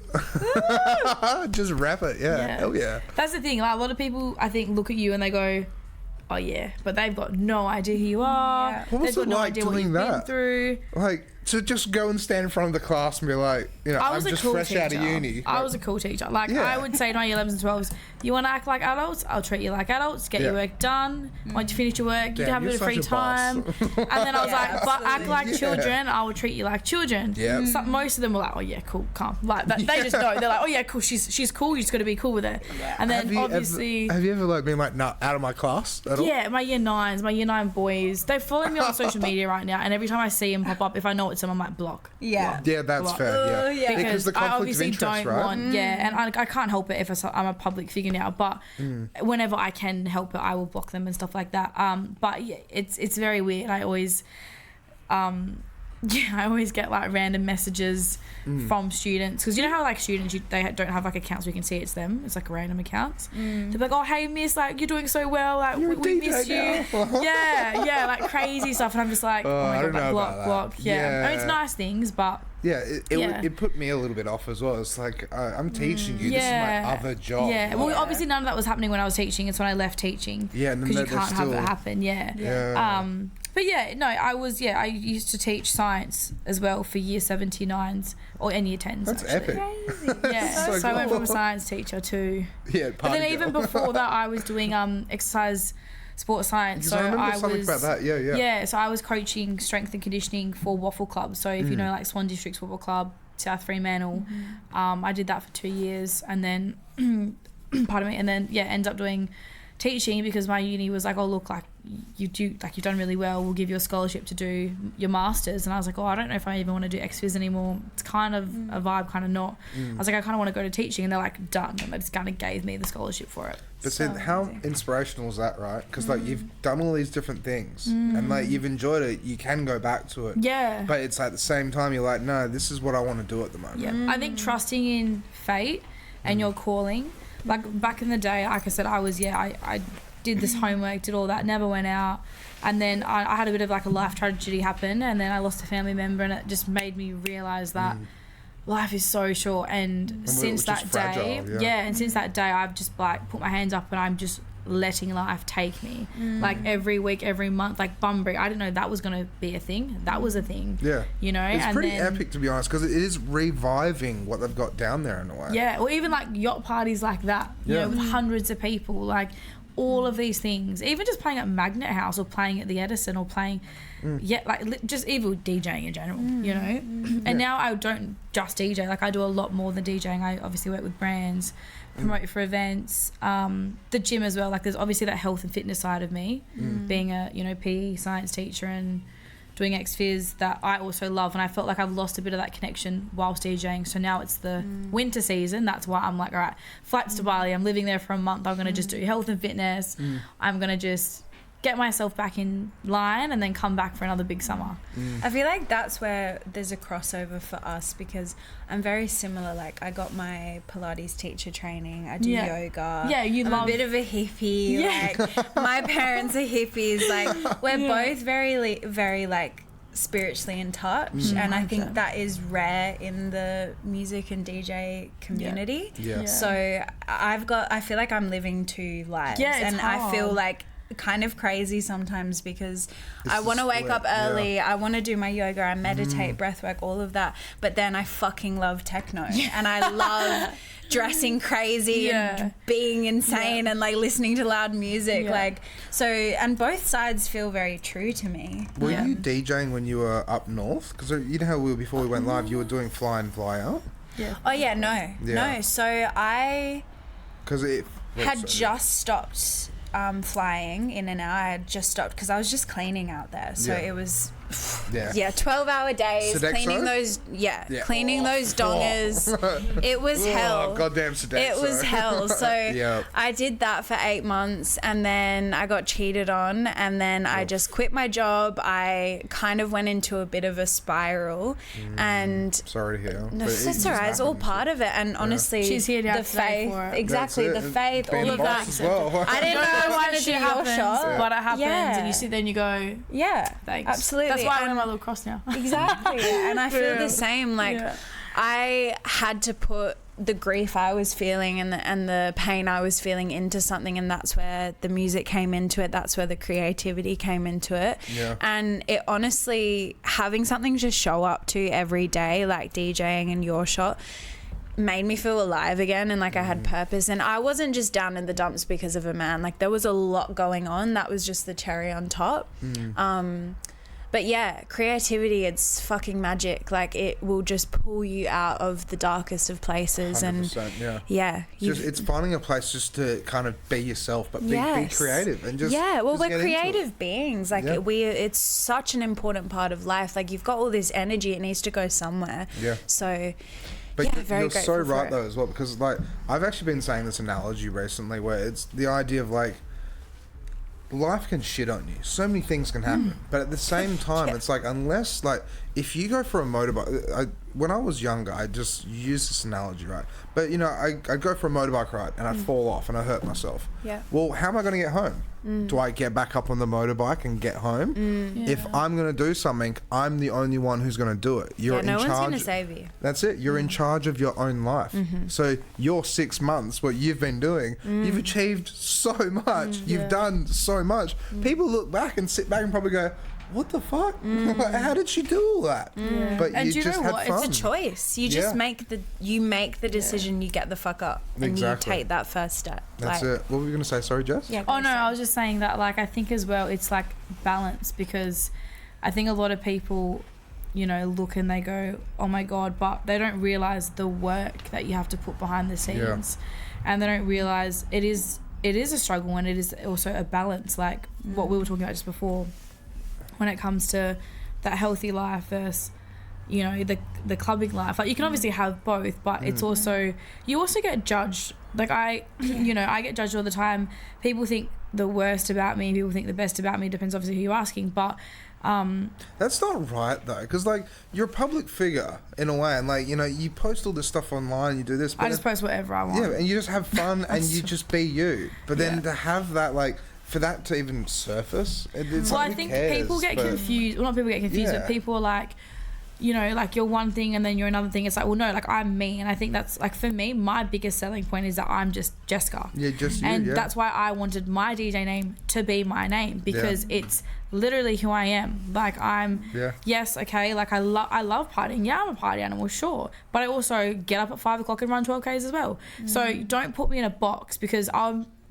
Just wrap it. Yeah. Yeah. Hell yeah. That's the thing. Like, a lot of people, I think, look at you and they go, oh yeah, but they've got no idea who you are. Yeah. What was They've it got no like idea what doing you've been that? through. Like, to just go and stand in front of the class and be like, you know, I I'm was a just cool fresh teacher. out of uni. I was a cool teacher. Like, Yeah. I would say to my year 11s and 12s, you want to act like adults? I'll treat you like adults. Get your Yeah. work done. Once you finish your work, you Damn, have a bit of you're free such a boss. time. And then I was Yeah, like, but act absolutely. like Yeah. children. I will treat you like children. Yeah. So, most of them were like, oh yeah, cool, calm. Like, they just know. They're like, oh yeah, cool. She's cool. You just got to be cool with her. And then have you obviously. have you ever like been like, nah, out of my class at all? Yeah, my year 9s, my year 9 boys, they follow me on social media right now, and every time I see them pop up, if I know it's them, I might block. Yeah. Yeah, that's Well, fair. Yeah. yeah. Because the I conflict of obviously interest, don't right? want, yeah, and I can't help it if I'm a public figure now, but whenever I can help it, I will block them and stuff like that. But yeah, it's very weird. I always get like random messages from students, because you know how like students they don't have like accounts where you can see it's them. It's like random accounts. They're like, oh hey miss, like you're doing so well, like You're a we DJ miss you. now. yeah, like crazy stuff, and I'm just like, oh I my don't god, know like, about that. block. Yeah, I mean, it's Yeah. nice things, but Yeah, Yeah. it put me a little bit off as well. It's like, I'm teaching you. Yeah. This is my other job. yeah. Well, Like, obviously none of that was happening when I was teaching. It's when I left teaching. Yeah, and then because you they're can't have it still- happen. Yeah. Yeah. But yeah, no, I used to teach science as well for year 79s and year 10s. That's actually. epic. Yeah, So so I went cool. from science teacher to. Yeah, But then party even girl. before that, I was doing exercise, sports science. Because So I remember I something was. about that. Yeah, yeah. Yeah, so I was coaching strength and conditioning for waffle clubs. So if you know like Swan District's Waffle Club, South Fremantle, I did that for 2 years, and then pardon me, and then ended up doing teaching because my uni was like, oh look, like you've done really well, we'll give you a scholarship to do your masters. And I was like, oh, I don't know if I even want to do ex-phys anymore. It's kind of a vibe, kind of not. I was like, I kind of want to go to teaching, and they're like, done, and they just kind of gave me the scholarship for it. But So then, how amazing. inspirational is that, right? Because like you've done all these different things, and like you've enjoyed it. You can go back to it. Yeah. But it's like at the same time, you're like, no, this is what I want to do at the moment. Yeah, I think trusting in fate and your calling. Like back in the day, like I said, I did this homework, did all that, never went out, and then I had a bit of like a life tragedy happen, and then I lost a family member, and it just made me realise that life is so short. And since just that day, fragile, yeah. and since that day, I've just like put my hands up, and I'm just letting life take me. Like every week, every month, like Bunbury, I didn't know that was gonna be a thing. That was a thing. Yeah. You know, It's and pretty then, epic, to be honest, because it is reviving what they've got down there in a way. Yeah, or even like yacht parties like that, you Yeah. know, with hundreds of people, like all of these things. Even just playing at Magnet House or playing at the Edison or playing, just even DJing in general, you know. And now I don't just DJ, like I do a lot more than DJing. I obviously work with brands, promote for events, the gym as well. Like there's obviously that health and fitness side of me, being a, you know, PE science teacher and doing ex-phys that I also love, and I felt like I've lost a bit of that connection whilst DJing. So now it's the winter season. That's why I'm like, all right, flights to Bali, I'm living there for a month, I'm going to just do health and fitness. I'm going to just get myself back in line and then come back for another big summer. I feel like that's where there's a crossover for us, because I'm very similar. Like I got my Pilates teacher training, I do yoga. Yeah, you I'm love- a bit of a hippie. Yeah. Like my parents are hippies. Like we're both very like spiritually in touch, and I think 100%. that is rare in the music and DJ community. Yeah. So I feel like I'm living two lives, Yeah, it's and I feel hard. like kind of crazy sometimes because It's I the want to wake split, up early, yeah. I want to do my yoga, I meditate, breath work, all of that, but then I fucking love techno and I love dressing crazy and being insane and like listening to loud music, like, so, and both sides feel very true to me. Were you DJing when you were up north? Because you know how before we went live, you were doing fly in, fly out? Oh yeah, no, so I Because it had just stopped flying in and out. I had just stopped because I was just cleaning out there, so Yeah. it was Yeah, 12-hour days, Sodexo? cleaning those, cleaning those dongers. It was hell. Goddamn Sodexo. It was hell. So I did that for 8 months, and then I got cheated on, and then I just quit my job. I kind of went into a bit of a spiral, and sorry to hear. no, it's all right. It's all part of it, and honestly, she's here now the today faith, for it. exactly, the faith, all of that. Well. I didn't know I wanted to do your shot, but it happens, and you sit there and you go, thanks, absolutely. That's why I wear my little cross now. Exactly, and I feel the same. Like I had to put the grief I was feeling and the pain I was feeling into something, and that's where the music came into it. That's where the creativity came into it. And it honestly, having something to show up to every day, like DJing and YOURSHOT, made me feel alive again, and like I had purpose, and I wasn't just down in the dumps because of a man. Like there was a lot going on. That was just the cherry on top. But yeah, creativity, it's fucking magic. Like it will just pull you out of the darkest of places. 100%, and it's finding a place just to kind of be yourself, but be creative and just well, just we're creative beings. Like it's such an important part of life. Like you've got all this energy, it needs to go somewhere. So but very you're so grateful right for it. though as well, because like I've actually been saying this analogy recently where it's the idea of like life can shit on you, so many things can happen, but at the same time it's like, unless like if you go for a motorbike, when I was younger I just used this analogy, right? But you know, I go for a motorbike ride and I fall off and I hurt myself. Well, how am I going to get home? Do I get back up on the motorbike and get home? If I'm going to do something, I'm the only one who's going to do it. You're in no charge. one's going to save you. That's it. You're in charge of your own life. So your 6 months, what you've been doing, you've achieved so much. You've done so much. People look back and sit back and probably go, what the fuck? How did she do all that? But and you just know had what? fun. It's a choice. You just make the decision. You get the fuck up, and you take that first step. That's it. What were you gonna say? Sorry, Jess. Oh no, I was just saying that. Like I think as well, it's like balance, because I think a lot of people, you know, look and they go, oh my god, but they don't realize the work that you have to put behind the scenes, and they don't realize it is a struggle, and it is also a balance. Like what we were talking about just before, when it comes to that healthy life versus, you know, the clubbing life. Like you can obviously have both, but it's also, you also get judged. Like I get judged all the time. People think the worst about me, people think the best about me, depends obviously who you're asking, but that's not right though, because like you're a public figure in a way, and like, you know, you post all this stuff online, you do this, but I just post whatever I want. And you just have fun and you just be you. But then to have that, like, for that to even surface, it's like, I think people get confused. Well, not people get confused, but people are like, you know, like you're one thing and then you're another thing. It's like, well, no, like I'm me. And I think that's like, for me, my biggest selling point is that I'm just Jeska. Yeah, just you. And that's why I wanted my DJ name to be my name, because it's literally who I am. Like I'm, yes, okay, like I love partying. Yeah, I'm a party animal, sure. But I also get up at 5 o'clock and run 12Ks as well. So don't put me in a box, because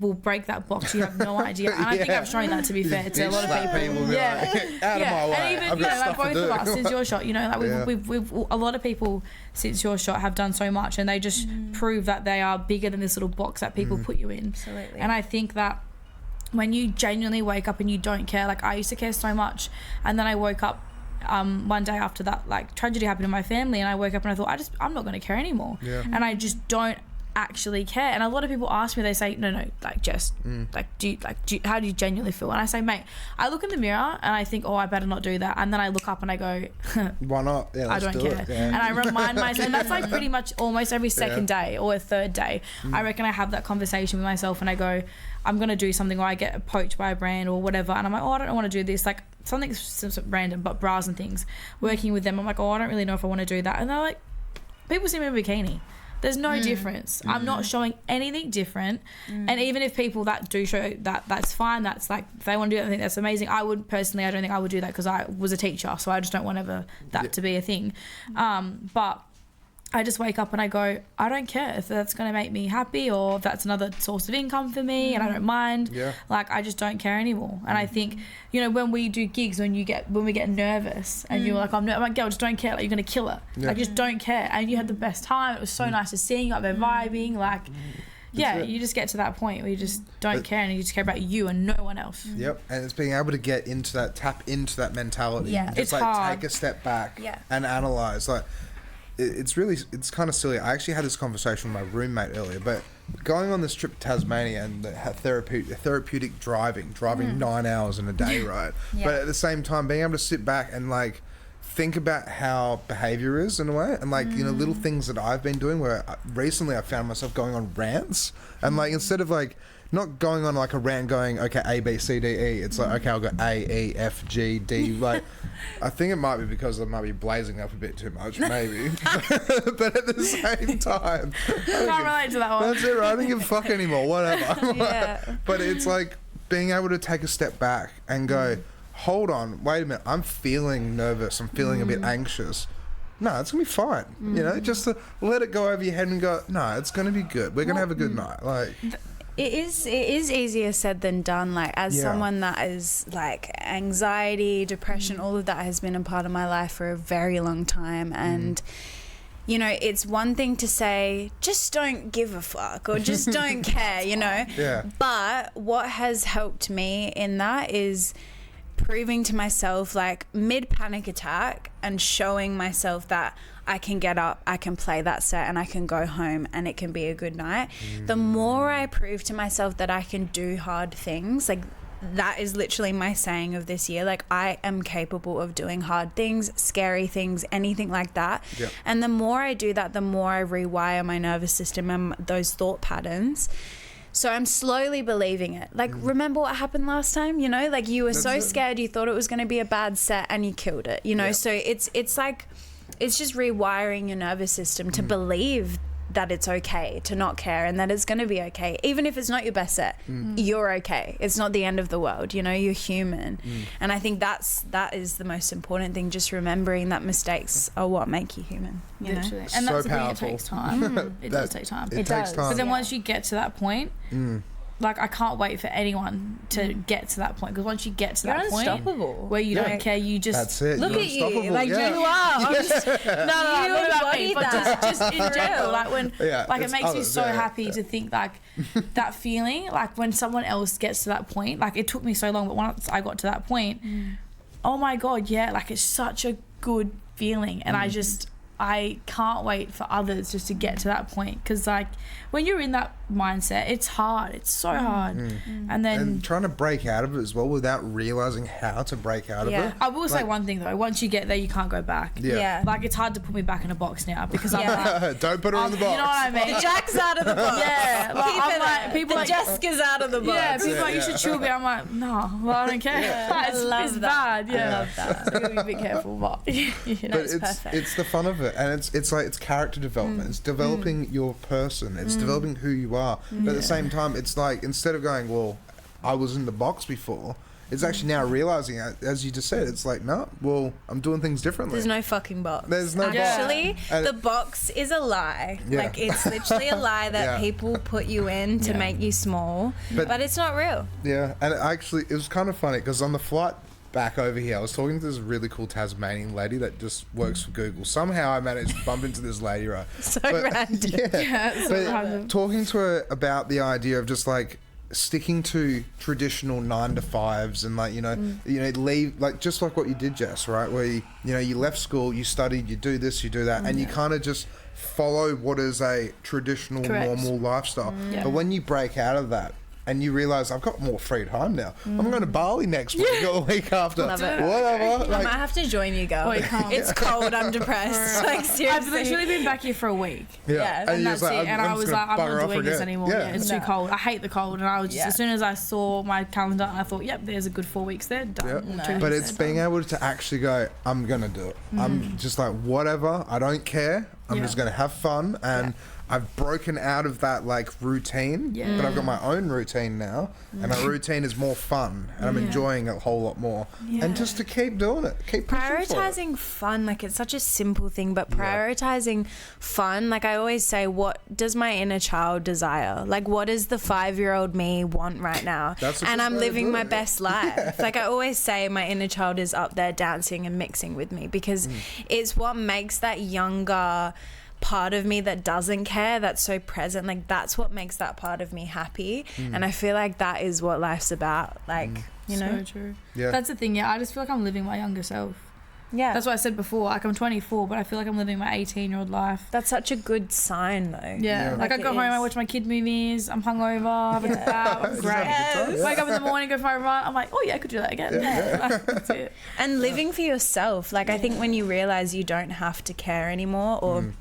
will break that box. You have no idea. And I think I've shown that, to be fair, to a lot of people. Out of my way. And even, you know, like both of us since YOURSHOT, you know, like we've a lot of people since YOURSHOT have done so much, and they just prove that they are bigger than this little box that people put you in. Absolutely. And I think that when you genuinely wake up and you don't care, like I used to care so much, and then I woke up one day after that like tragedy happened in my family, and I woke up and I thought, I'm not going to care anymore. And I just don't actually care. And a lot of people ask me, they say, no, like Jess, like how do you genuinely feel? And I say, mate, I look in the mirror and I think, oh, I better not do that. And then I look up and I go, why not? I don't care. And I remind myself, and that's like pretty much almost every second day or a third day. I reckon I have that conversation with myself and I go, I'm going to do something, or I get poached by a brand or whatever, and I'm like, oh, I don't want to do this, like something random, but bras and things, working with them, I'm like, oh, I don't really know if I want to do that. And they're like, people see me in a bikini. There's no difference. I'm not showing anything different. And even if people that do show that, that's fine. That's like, if they want to do that, I think that's amazing. I don't think I would do that, because I was a teacher, so I just don't want ever that to be a thing. But I just wake up and I go, I don't care if that's going to make me happy, or if that's another source of income for me, and I don't mind. Like, I just don't care anymore. And I think, you know, when we do gigs, when we get nervous and you're like, I'm like, girl, just don't care. Like, you're going to kill it. Like, just don't care. And you had the best time. It was so nice to see you up there vibing. Like, Yeah, you just get to that point where you just don't care and you just care about you and no one else. Yep, and it's being able to get into that, tap into that mentality. Yeah. Just It's like hard. take a step back Yeah. and analyze. Like, it's kind of silly. I actually had this conversation with my roommate earlier, but going on this trip to Tasmania and the therapeutic driving 9 hours in a day, right? Yeah. But at the same time, being able to sit back and like think about how behavior is in a way, and like little things that I've been doing where recently I found myself going on rants, and like instead of like not going on like a rant going okay A B C D E, it's like okay I'll go A E F G D. Like I think it might be because I might be blazing up a bit too much, maybe. But at the same time, Can't relate to that one. that's it, right? I don't give a fuck anymore, whatever. Yeah. But it's like being able to take a step back and go, hold on, wait a minute, I'm feeling nervous, I'm feeling a bit anxious. No, it's gonna be fine. You know, just to let it go over your head and go, no, it's gonna be good. We're gonna have a good night. Like, It is easier said than done. Like, as someone that is like anxiety, depression, all of that has been a part of my life for a very long time. And you know, it's one thing to say just don't give a fuck or just don't care, you know. Yeah. But what has helped me in that is proving to myself, like mid panic attack, and showing myself that I can get up, I can play that set, and I can go home and it can be a good night. The more I prove to myself that I can do hard things, like that is literally my saying of this year, like I am capable of doing hard things, scary things, anything like that. Yep. And the more I do that, the more I rewire my nervous system and those thought patterns. So I'm slowly believing it. Like, remember what happened last time? You know, like you were so scared, you thought it was going to be a bad set, and you killed it. You know, Yeah. so it's like, it's just rewiring your nervous system to believe that it's okay to not care and that it's going to be okay. Even if it's not your best set, you're okay. It's not the end of the world. You know, you're human. And I think that is the most important thing, just remembering that mistakes are what make you human. You know? Literally. And So that's the thing, powerful. it takes time. It does take time. It takes time. But then once you get to that point, like I can't wait for anyone to get to that point, because once you get to You're that point unstoppable. where you don't care, you just That's it. Look You're at you, unstoppable. like Yeah. you are. I'm just, no, you not about me, embody but that. just in general, like when Yeah, like it it's makes you others, so yeah, happy yeah. to think like that feeling, like when someone else gets to that point, like it took me so long, but once I got to that point, oh my god, yeah, like it's such a good feeling, and I can't wait for others just to get to that point, because like when you're in that mindset, it's hard, it's so hard. And then And trying to break out of it as well without realizing how to break out of Yeah. it. I will say Like- one thing though, once you get there you can't go back. Yeah. Like it's hard to put me back in a box now, because I'm like, Don't put her in the box. you know what I mean? the Jack's out of the box. Yeah, like, Keep I'm it like, there. people the like, Jeska's out of the box. yeah, people like, you Yeah. should chill a bit. I'm like, no, well, I don't care. Like, I love it's that. bad. Yeah, I love that. So you gotta be careful, but you know. But it's perfect. it's the fun of it, and it's like it's character development. It's developing your person. It's developing who you are. But at the same time, it's like instead of going, well, I was in the box before, it's actually now realizing, as you just said, it's like, no, well, I'm doing things differently. There's no fucking box. There's no box. Actually, And- the box is a lie. Yeah. Like, it's literally a lie that Yeah. people put you in to make you small, but it's not real. Yeah, and it was kind of funny because on the flight back over here, I was talking to this really cool Tasmanian lady that just works for Google. Somehow I managed to bump into this lady, right? So But- random. Yeah, it's so But random. talking to her about the idea of just like sticking to traditional 9 to 5s and like you know leave, like just like what you did, Jess, right, where you left school, you studied, you do this, you do that, and you kind of just follow what is a traditional Correct. normal lifestyle. Yeah. But when you break out of that and you realise I've got more free time now, I'm going to Bali next week or the week after, Love it. whatever. I Like, might have to join you, girl. Oh, you can't. It's cold. I'm depressed. Like, I've seriously. literally been back here for a week. Yeah, and And you're that's just it. like, And I just was gonna like, I'm bugger not off doing this again. anymore. Yeah, it's too cold. I hate the cold. And I was just, as soon as I saw my calendar, I thought, yep, there's a good 4 weeks there. Done. Yeah. 2 But weeks it's there, being done. able to actually go, I'm going to do it. I'm just like, whatever, I don't care. I'm Yeah. just going to have fun. And I've broken out of that like routine, Yeah. but I've got my own routine now. And my routine is more fun. And I'm enjoying it a whole lot more. And just to keep doing it, keep pushing for it. Prioritizing fun, like it's such a simple thing, but prioritizing fun, like I always say, what does my inner child desire? Like, what does the 5-year-old me want right now? That's a And good I'm way to living do my it. best life. Like I always say, my inner child is up there dancing and mixing with me, because it's what makes that younger part of me that doesn't care, that's so present, like that's what makes that part of me happy. And I feel like that is what life's about, like you know. So true. Yeah. That's the thing. Yeah, I just feel like I'm living my younger self. Yeah, That's what I said before. Like I'm 24, but I feel like I'm living my 18-year-old life. that's such a good sign though. Yeah. Like I Like go it home, I is. watch my kid movies. I'm hungover. Have a nap. I'm great. Yes. Wake up in the morning, go for my run. I'm like, oh yeah, I could do that again. That's it. And living for yourself, like I think when you realize you don't have to care anymore, or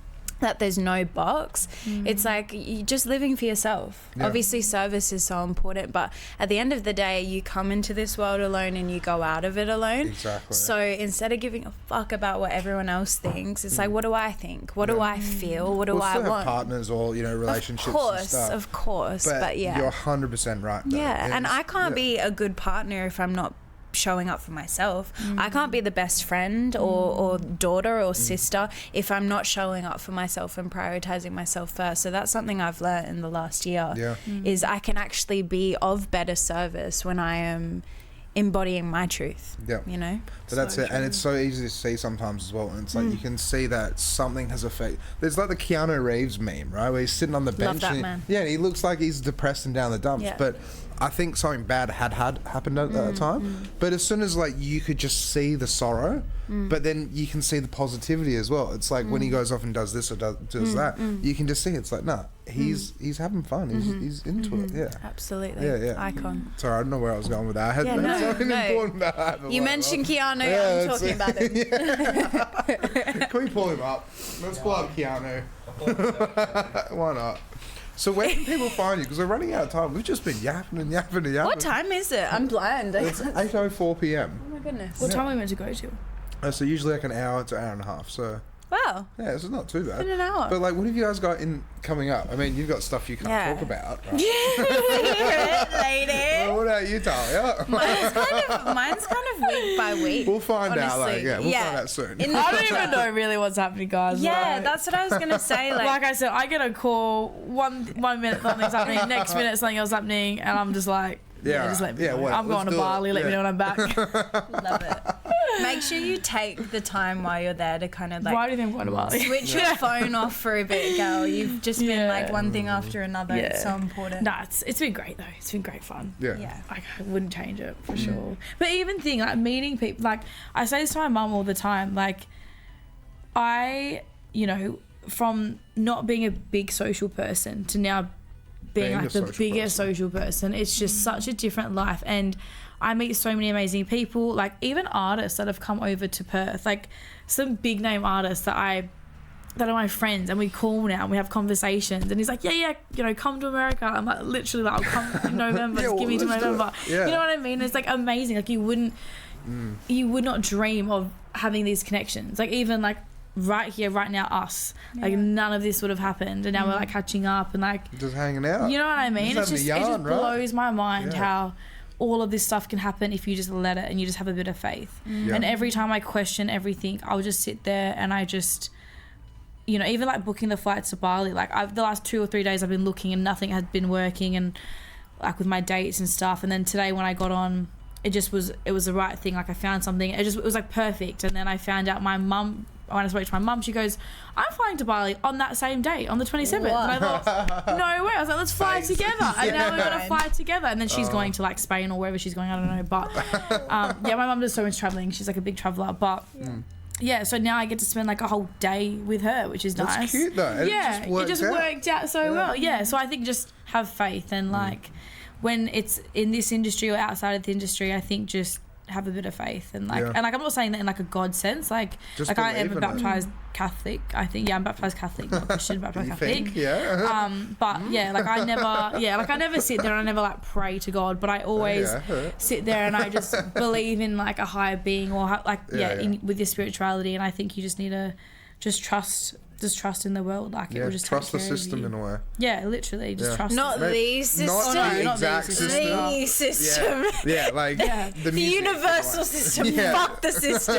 that there's no box, it's like you just living for yourself. Yeah. Obviously service is so important, but at the end of the day you come into this world alone and you go out of it alone. Exactly. So instead of giving a fuck about what everyone else thinks, it's like, what do I think, what do I feel, what do We'll I still have want? partners or, you know, relationships and stuff. Of course, but yeah, you're 100% right though. yeah, and I can't yeah. be a good partner if I'm not showing up for myself. I can't be the best friend or daughter or sister if I'm not showing up for myself and prioritizing myself first. So that's something I've learned in the last year, Yeah. is I can actually be of better service when I am embodying my truth, Yeah. you know. But that's it, and it's so easy to see sometimes as well. And it's like you can see that something has affected. There's like the Keanu Reeves meme, right, where he's sitting on the bench. that and man. Yeah, he looks like he's depressed and down the dumps. Yeah. But I think something bad had happened at that time. But as soon as like you could just see the sorrow, but then you can see the positivity as well. It's like when he goes off and does this or does that, you can just see it's like, nah, he's having fun. He's into it. Yeah. Absolutely. Yeah. Icon. Sorry, I don't know where I was going with that. I had Yeah, no, something no. important that happened. You mentioned Keanu, Yeah, I'm that's talking it. about him. Can we pull him up? Let's pull up Keanu. Why not? So where can people find you? Because we're running out of time. We've just been yapping and yapping and yapping. What time is it? I'm blind. It's 8:04 p.m. Oh my goodness. What time are we meant to go to? So usually like an hour to hour and a half. So Wow. yeah, this is not too bad. In an hour. But like, what have you guys got in coming up? I mean, you've got stuff you can't Yeah. talk about. Right? Lady. Well, what about you, Talia? Mine's kind of week by week. We'll find out. Like, honestly. yeah, we'll Yeah. find out soon. In the I don't even know really what's happening, guys. Yeah, Like- that's what I was gonna say. Like I said, I get a call one minute something's happening, next minute something else happening, and I'm just like, Yeah, just let me yeah, know. well, I'm going let's to do it. Bali. Let me Yeah. know when I'm back. love it. Make sure you take the time while you're there to kind of Why like do you think I'm going to Bali? switch your phone off for a bit, girl. You've just been Yeah. like one thing after another. Yeah. It's so important. Nah, it's been great though. It's been great fun. Yeah. Yeah. I wouldn't change it for sure. But even thing like meeting people, like I say this to my mum all the time, like I, you know, from not being a big social person to now being Being like a the social biggest person. social person, it's just such a different life. And I meet so many amazing people, like even artists that have come over to Perth, like some big name artists that are my friends, and we call now and we have conversations, and he's like, yeah, you know, come to America. I'm like, literally, like, I'll come in November, Yeah, just give me to let's do it. November. Yeah. You know what I mean? It's like amazing. Like you would not dream of having these connections. Like even like right here, right now, us, like none of this would have happened, and now we're like catching up and like, Just hanging out. you know what I mean? Just It's having just a it yarn, just right? blows my mind Yeah. how all of this stuff can happen if you just let it and you just have a bit of faith. Yeah. And every time I question everything, I'll just sit there and I just, you know, even like booking the flights to Bali, like the last 2 or 3 days I've been looking and nothing had been working, and like with my dates and stuff. And then today when I got on, it was the right thing. Like I found something, it was like perfect. And then I found out my mum, when I spoke to my mum, she goes, I'm flying to Bali on that same day, on the 27th. And I thought, no way. I was like, let's fly together. And now we're going to fly together. And then she's going to like Spain or wherever she's going, I don't know. But yeah, my mum does so much traveling. She's like a big traveler. But yeah, so now I get to spend like a whole day with her, which is That's nice. cute though. And Yeah, it just worked out so well. Yeah, so I think just have faith, and like when it's in this industry or outside of the industry, I think just have a bit of faith, and like and like I'm not saying that in like a God sense, like Just like I am believe a in it. baptized Catholic. I think I'm baptized Catholic, not Christian, baptized You Catholic. think? Yeah. But yeah, like I never sit there and I never like pray to God, but I always Yeah. sit there and I just believe in like a higher being, or like with your spirituality. And I think you just need to just trust in the world, like it will just trust the take care of system you. in a way. Yeah, literally just trust Not it. the system. Not the not exact the system. The system. Yeah, like Yeah. the The music universal is system. Yeah. Fuck the system.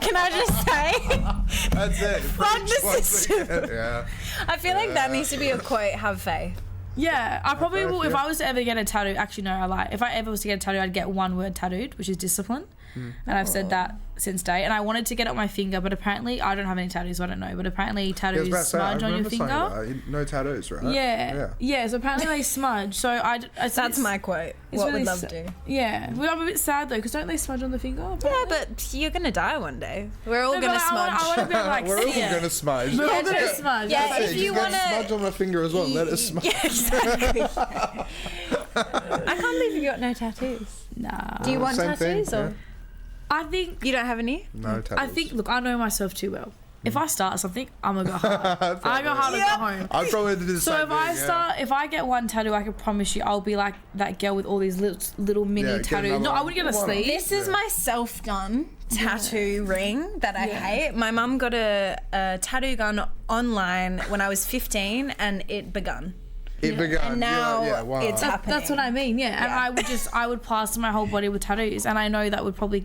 Can I just say? like- That's it. Fuck the Once system. again, Yeah. I feel like that needs to be a quote. Have faith. Yeah, I probably will. If yeah. I was to ever get a tattoo, actually no, I lie. If I ever was to get a tattoo, I'd get one word tattooed, which is discipline. and I've said that since day. And I wanted to get it on my finger, but apparently I don't have any tattoos, so I don't know. But apparently tattoos smudge on your finger. No tattoos, right? Yeah. So apparently they smudge. So that's my quote. What really would love do? Yeah, well, I'm a bit sad though, because don't they smudge on the finger? Apparently? Yeah, but you're gonna die one day. We're all gonna smudge. I want to be like, we're all gonna smudge. We're all gonna smudge. Yeah, if you want to smudge on my finger as well, let it smudge. Yeah, exactly. I can't believe you got no tattoos. Nah. Do you want tattoos or? I think you don't have any. No tattoos. I think. Look, I know myself too well. If I start something, I'm gonna go hard. I go hard and go home. I probably did the same thing. If I get one tattoo, I can promise you, I'll be like that girl with all these little mini tattoos. No, I wouldn't get a sleeve. This is my self-done tattoo ring that I hate. My mum got a tattoo gun online when I was 15, and it begun. And now it's happening. That's what I mean. Yeah, and I would plaster my whole body with tattoos, and I know that would probably.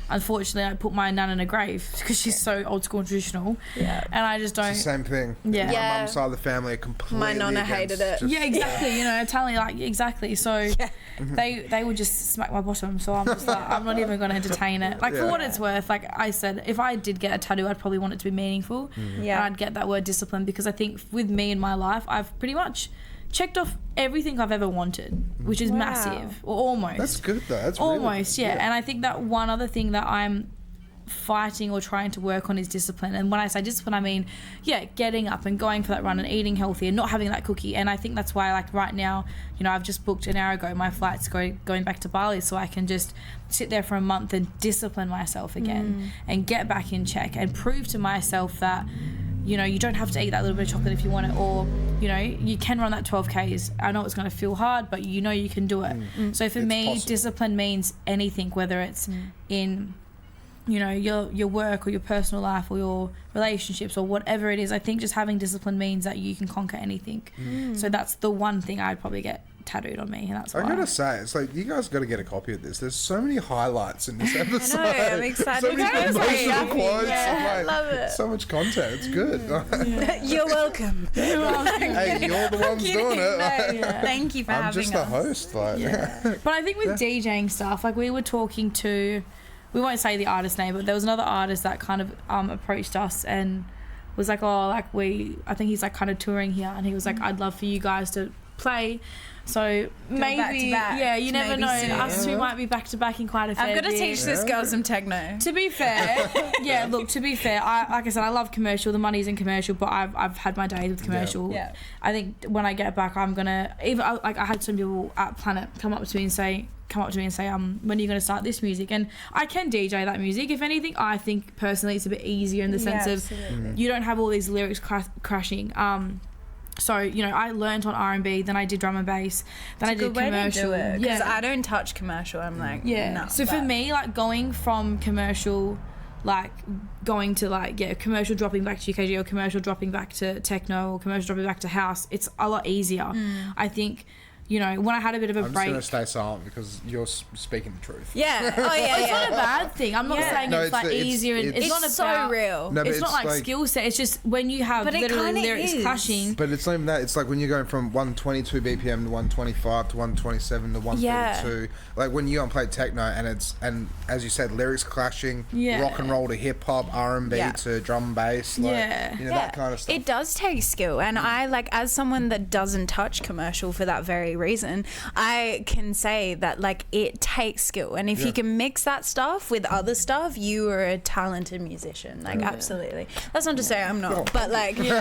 Unfortunately, I put my nan in a grave because she's so old school and traditional. Yeah. And I just don't. It's the same thing. Yeah. My mum's side of the family are completely. My nonna hated it. Yeah, exactly. You know, Talia, like, exactly. So they would just smack my bottom. So I'm just like, I'm not even going to entertain it. Like, for what it's worth, like I said, if I did get a tattoo, I'd probably want it to be meaningful. Yeah. And I'd get that word discipline, because I think with me in my life, I've pretty much checked off everything I've ever wanted, which is massive, or almost. That's good though. That's almost, really yeah. And I think that one other thing that I'm fighting or trying to work on is discipline. And when I say discipline, I mean, getting up and going for that run and eating healthy and not having that cookie. And I think that's why, like, right now, you know, I've just booked an hour ago my flight's going back to Bali, so I can just sit there for a month and discipline myself again and get back in check and prove to myself that, you know, you don't have to eat that little bit of chocolate if you want it, or, you know, you can run that 12Ks. I know it's going to feel hard, but you know you can do it. So for me, possible. Discipline means anything, whether it's in, you know, your work or your personal life or your relationships or whatever it is. I think just having discipline means that you can conquer anything. So that's the one thing I'd probably get tattooed on me, and that's why. I gotta say, it's like, you guys gotta get a copy of this. There's so many highlights in this episode. I know, I'm excited. So many emotional quotes. I love it. So much content. It's good. You're welcome. Hey, you're the ones doing it. Thank you for having us. I'm just the host. Like. But I think with DJing stuff, like, we were talking to, we won't say the artist name, but there was another artist that kind of approached us and was like, oh, like, I think he's like kind of touring here, and he was like, I'd love for you guys to play. So maybe, you never know. Soon. Us two might be back to back in quite a fair bit. I've got to teach this girl some techno. To be fair, to be fair, like I said, I love commercial. The money's in commercial, but I've had my days with commercial. Yeah. I think when I get back, I'm gonna I had some people at Planet come up to me and say, when are you going to start this music? And I can DJ that music. If anything, I think personally it's a bit easier in the sense of you don't have all these lyrics crashing. So, you know, I learned on R&B, then I did drum and bass, then I did commercial. Because I don't touch commercial. I'm like, no. So for me, like, going from commercial, like, going to, like, commercial dropping back to UKG, or commercial dropping back to techno, or commercial dropping back to house, it's a lot easier. I think, you know, when I had a bit of a break. I'm just going to stay silent because you're speaking the truth. Yeah. It's not a bad thing. I'm not saying it's like easier. It's not so real. No, it's not like skill set. It's just when you have literally lyrics clashing. But it's not even that. It's like when you're going from 122 BPM to 125 to 127 to 132. Like when you play techno and as you said, lyrics clashing, rock and roll to hip hop, R&B to drum and bass. Like, you know, that kind of stuff. It does take skill. And I, like, as someone that doesn't touch commercial for that very reason, I can say that, like, it takes skill, and if you can mix that stuff with other stuff, you are a talented musician. Like, absolutely. That's not to say I'm not, but like, no,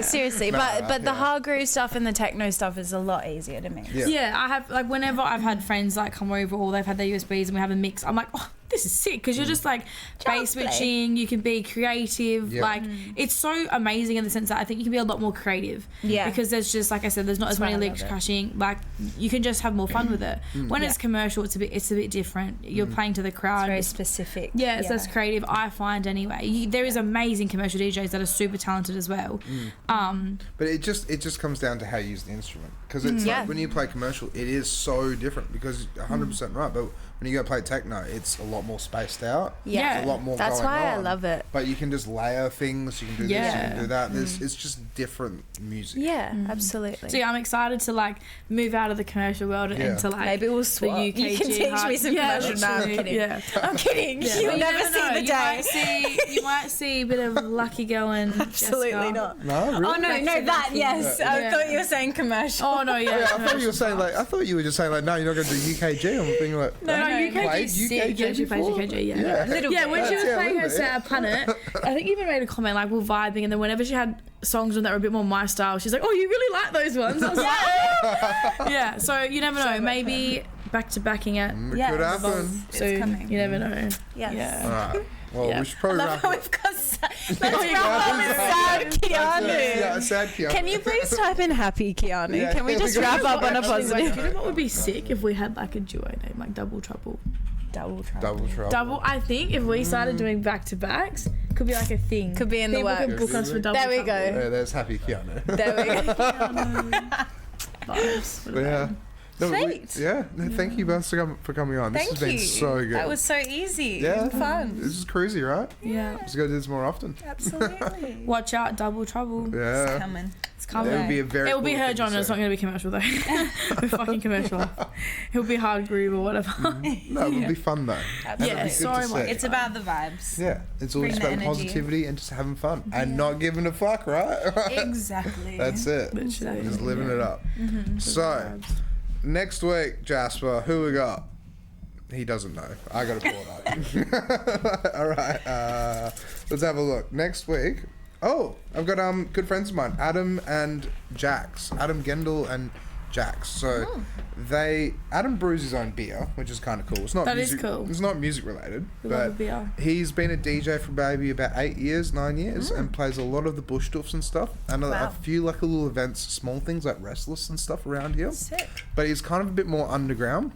seriously. But the hard groove stuff and the techno stuff is a lot easier to mix. I have, like, whenever I've had friends like come over or they've had their USBs and we have a mix, I'm like, oh, this is sick, because you're just like bass switching, you can be creative, like it's so amazing in the sense that I think you can be a lot more creative, because there's just, like I said, there's not as many lyrics crashing, like you can just have more fun with it. When it's commercial, it's a bit different. You're playing to the crowd, it's very specific. It's less creative, I find, anyway. There is amazing commercial DJs that are super talented as well. But it just comes down to how you use the instrument, because it's like when you play commercial, it is so different, because 100% right, but when you go play techno, it's a lot more spaced out. Yeah. There's a lot more That's going why on. I love it. But you can just layer things. You can do this. You can do that. It's just different music. Yeah, absolutely. So yeah, I'm excited to like move out of the commercial world and into like maybe we'll the swap. UKG. You can teach me some commercial. No, I'm kidding. Yeah. I'm kidding. Yeah. You'll You never never know. see the day. You might see a bit of Lucky Girl and Absolutely Jeska. not. No, really? Oh no, that yes. Yeah. I thought you were saying commercial. Oh no, yeah. Yeah, I thought you were saying like. I thought you were just saying like, no, you're not going to do UKG. I'm thinking like. No, played UKG sick. Yeah, she plays before? UKG. Yeah. Yeah. Little Yeah, bit. when she was Yeah, a playing her little bit, Sad Planet, I think you even made a comment like we're vibing, and then whenever she had songs on that were a bit more my style, she's like, "Oh, you really like those ones?" I was like, "Yeah." So you never know. Maybe back to backing it. Yeah, Could happen. It's So coming. you never know. Yes. Yeah. All right. Well, Yeah. we should probably Love wrap how it. we've got let's wrap up with sad Keanu. Yeah, sad Keanu. Can you please type in happy Keanu? Yeah, Can we here just we go. wrap up on a Actually, like, positive? you know what would be sick if we had like a duo name, like Double Trouble. Double trouble. Double trouble. Double. I think if we started doing back to backs, could be like a thing. Could be in the People works. could book us for Double There we Trouble. go. Yeah, there's happy Keanu. There we go. Vibes. Yeah. No, Sweet. Thank you both for coming on. This Thank has been you. so good. That was so easy Yeah. and fun. This is crazy, right? Yeah. Just gotta do this more often. Absolutely. Watch out, Double Trouble. It's Yeah. coming. It's coming. It would be a very. It will be cool her thing to genre. It's say. not going to be commercial though. We're fucking commercial. It'll be hard groove or whatever. No, it would be fun though. And it'd Yeah, be good so to much. see. It's about the vibes. Yeah, it's all Bring just the about energy. positivity and just having fun and not giving a fuck, right? Exactly. That's it. Literally. Just living it up. So, next week, Jasper, who we got? He doesn't know. I got to pull it up. All right, let's have a look. Next week. Oh, I've got good friends of mine, Adam and Jax. Adam Gendel and Jax. So Adam brews his own beer, which is kind of cool. It's not That is music, cool. It's not music related, We love a but beer. he's been a DJ for maybe about 9 years, and plays a lot of the bush stuffs and stuff, and a Wow. few like little events, small things like Restless and stuff around here. Sick. But he's kind of a bit more underground.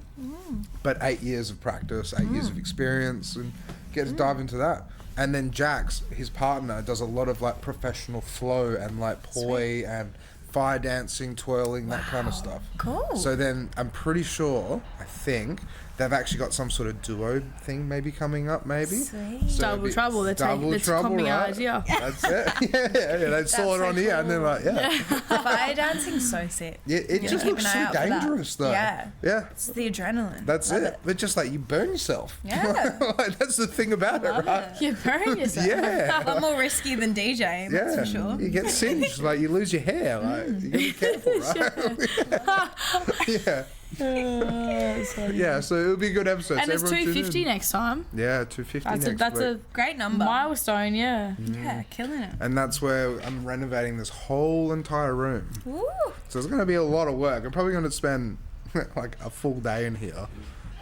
But 8 years of practice, 8 years of experience, and get to dive into that. And then Jax, his partner, does a lot of like professional flow and like poi and fire dancing, twirling, that kind of stuff. Cool. So then I'm pretty sure, I think, they've actually got some sort of duo thing maybe coming up, maybe. Sweet. So Double it'd be Trouble. They're Double Trouble, copying our right? idea. That's it. Yeah, they saw it so on here and they're like, yeah. Fire dancing's so sick. Yeah, it just Keep looks an eye so out for that. dangerous though. Yeah. Yeah. It's the adrenaline. That's Love it. But just like you burn yourself. Yeah. Like, that's the thing about it, right? You burn yourself. A Yeah. lot more risky than DJing, Yeah. that's for sure. You get singed, like you lose your hair. Like you gotta be careful, right? Yeah. Yeah, so it'll be a good episode. And so it's everyone tune 250 in. next time. Yeah, 250 That's a next that's week. a Great number. milestone. Yeah. Yeah, killing it. And that's where I'm renovating this whole entire room. Ooh. So it's going to be a lot of work. I'm probably going to spend like a full day in here,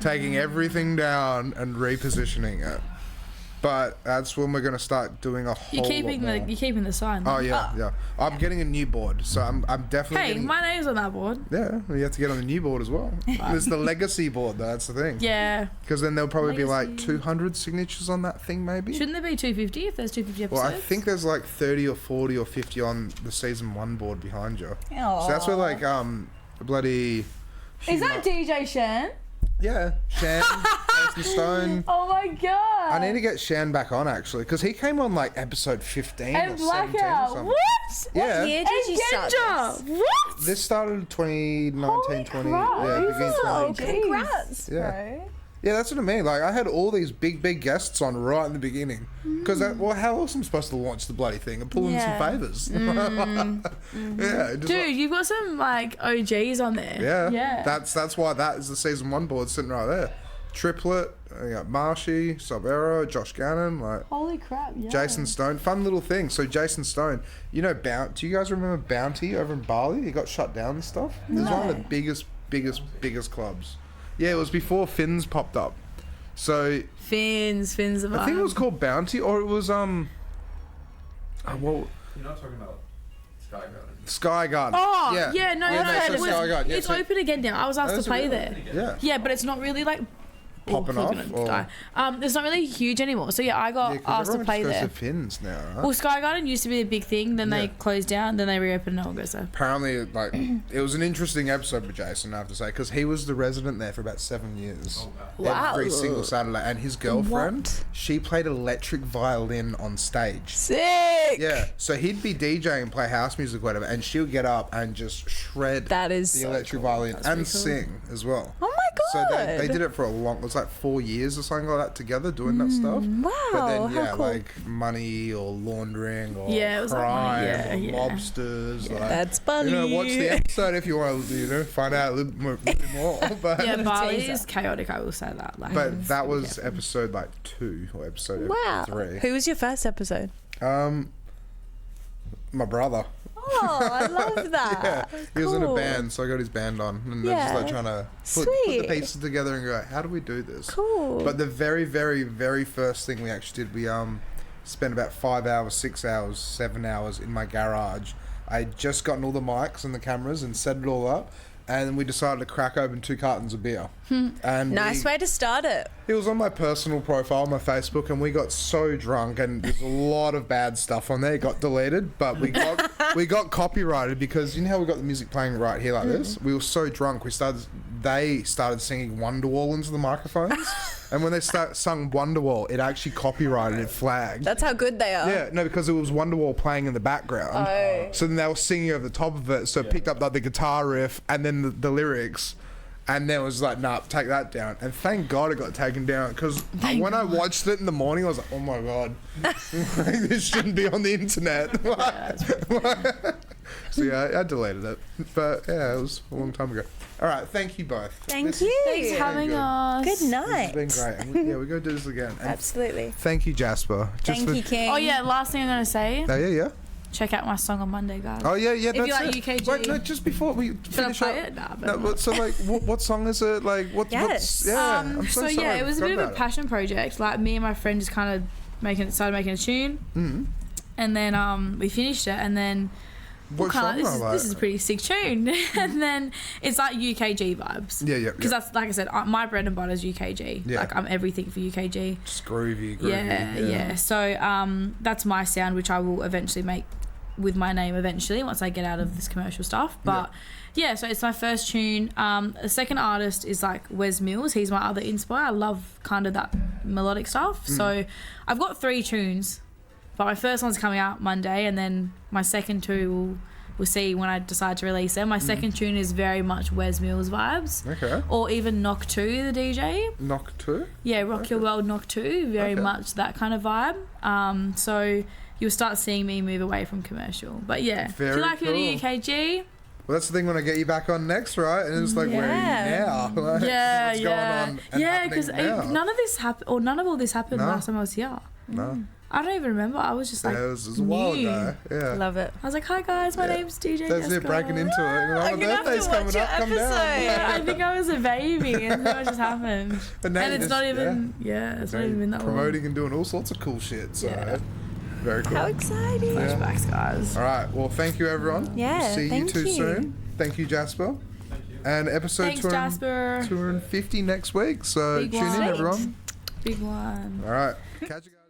taking everything down and repositioning it. But that's when we're going to start doing a whole You're keeping lot the more. you're keeping the sign. Oh yeah. I'm getting a new board, so I'm definitely. Hey, getting, my name's on that board. Yeah, you have to get on the new board as well. There's the legacy board, though. That's the thing. Yeah. Because then there'll probably be like Legacy. 200 signatures on that thing, maybe. Shouldn't there be 250 if there's 250 episodes? Well, I think there's like 30 or 40 or 50 on the season 1 board behind you. So that's where like the bloody. Is that DJ Shan? Yeah, Shan, Jason Stone. Oh my god. I need to get Shan back on actually, because he came on like episode 15 And or 17 or Blackout. something. What? Yeah. What year did you start Genja. this? What? This started 2019, Holy 20. crap. Yeah, These beginning are 20. so Congrats, Yeah. bro. Yeah, that's what I mean. Like, I had all these big guests on right in the beginning. Because, well, how else am I supposed to launch the bloody thing and pull in some Yeah. favours? Yeah. Just Dude, you've got some like OGs on there. yeah. Yeah. That's why that is the season 1 board sitting right there. Triplet, you got Marshy, Sub-Aero, Josh Gannon, like Holy crap, yeah. Jason Stone. Fun little thing. So Jason Stone, you know, do you guys remember Bounty over in Bali? He got shut down and stuff. It was one of the biggest clubs. Yeah, it was before Fins popped up. So Fins of I think it was called Bounty, or it was well, You're not talking about Sky Garden. Sky Garden. Oh, yeah, yeah, no, yeah, no, so it was, Sky Garden. Yeah, it's so- open again now. I was asked Oh, to is it play really? there. Yeah. Yeah, but it's not really like popping off? Or? It's not really huge anymore. So yeah, I got asked to play just there. goes to Finns now, right? Well, Sky Garden used to be a big thing. Then they closed down. Then they reopened. No one goes there. Apparently, like, it was an interesting episode with Jason, I have to say, because he was the resident there for about 7 years. Wow. Every single Saturday. And his girlfriend, she played electric violin on stage. Sick. Yeah, so he'd be DJing and play house music or whatever, and she'll get up and just shred That is the so electric cool. violin and cool. sing as well. Oh my So god. they did it for it was like 4 years or something like that together doing that stuff. Wow. But then, how cool. like money or laundering or Yeah, it was like crime money, or lobsters. Like, That's funny. watch the episode if you want to, find out a little bit more. But Yeah, Bali teaser. is chaotic. I will say that. Like, but that was episode like 2 or episode Wow. 3. Who was your first episode? My brother. Oh, I love that. Yeah, he was in a Cool. band, so I got his band on, and they're just like Yeah. trying to put Sweet. the pieces together and go, how do we do this? Cool. But the very, very, very first thing we actually did, we spent about 5 hours, 6 hours, 7 hours in my garage. I had just gotten all the mics and the cameras and set it all up, and we decided to crack open 2 cartons of beer. And Nice way to start it. it was on my personal profile on my Facebook, and we got so drunk, and there's a lot of bad stuff on there. It got deleted, but we got copyrighted because you know how we got the music playing right here like this. We were so drunk, they started singing Wonderwall into the microphones, and when they sung Wonderwall, it actually copyrighted, it flagged. That's how good they are. Yeah, no, because it was Wonderwall playing in the background. Oh. So then they were singing over the top of it, so it picked up like the guitar riff and then the lyrics. And then it was like, nah, take that down. And thank God it got taken down, because when I watched it in the morning, I was like, oh my God, this shouldn't be on the internet. So yeah, I deleted it. But yeah, it was a long time ago. All right, thank you both. Thank you. Thanks for having good. us. Good night. It's been great. And we're going to do this again. And Absolutely. thank you, Jasper. Thank you, King. Oh yeah, last thing I'm gonna say. Oh, yeah. Check out my song on Monday, guys. Oh yeah, If that's you like it. UKG. Wait, no, just before we Should I finish play up. it? Nah, No, but so like, what song is it? Like, what's Yes. yeah? I'm so sorry. yeah, it was a I bit of forgot a about passion project. Like me and my friend just kind of started making a tune, it. and then we finished it, and then What kinda, genre? this is a pretty sick tune. And then it's like UKG vibes. Yeah. Because that's, like I said, my bread and butter is UKG. Yeah. Like I'm everything for UKG. Just groovy. Yeah. So that's my sound, which I will eventually make with my name eventually once I get out of this commercial stuff. But yeah, so it's my first tune. The second artist is like Wes Mills. He's my other inspo. I love kind of that melodic stuff. So I've got 3 tunes, but my first one's coming out Monday, and then my second 2 we'll see when I decide to release them. My second tune is very much Wes Mills vibes. Okay. Or even Knock 2, the DJ. Knock 2. Yeah, Rock Your World Knock 2, very Okay. much that kind of vibe. So you'll start seeing me move away from commercial. But yeah, if Very you like a bit of cool. UKG, Well, that's the thing when I get you back on next, right? And it's like, where are Yeah. you now? Like, yeah, what's yeah, going on? And yeah, because happening now? none of this happened, or none of all this happened No. last time I was here. No. I don't even remember. I was just like, Yeah, it was a while new. ago. Yeah. Love it. I was like, hi guys, my Yeah. name's DJ That's it, Jeska. breaking into it. You know, I'm my gonna have to birthday's watch coming your up. Come episode. down. Yeah, I think I was a baby, and then it just happened. But now And you're it's just- not even, it's not even been that long. promoting and doing all sorts of cool shit. So Yeah. very cool. How exciting. Yeah. Flashbacks, guys. All right. Well, thank you, everyone. Yeah, We'll see thank you too you. soon. Thank you, Jasper. And episode Thanks, Jasper. 250 next week. So Big tune in, one. everyone. Big one. All right. Catch you guys.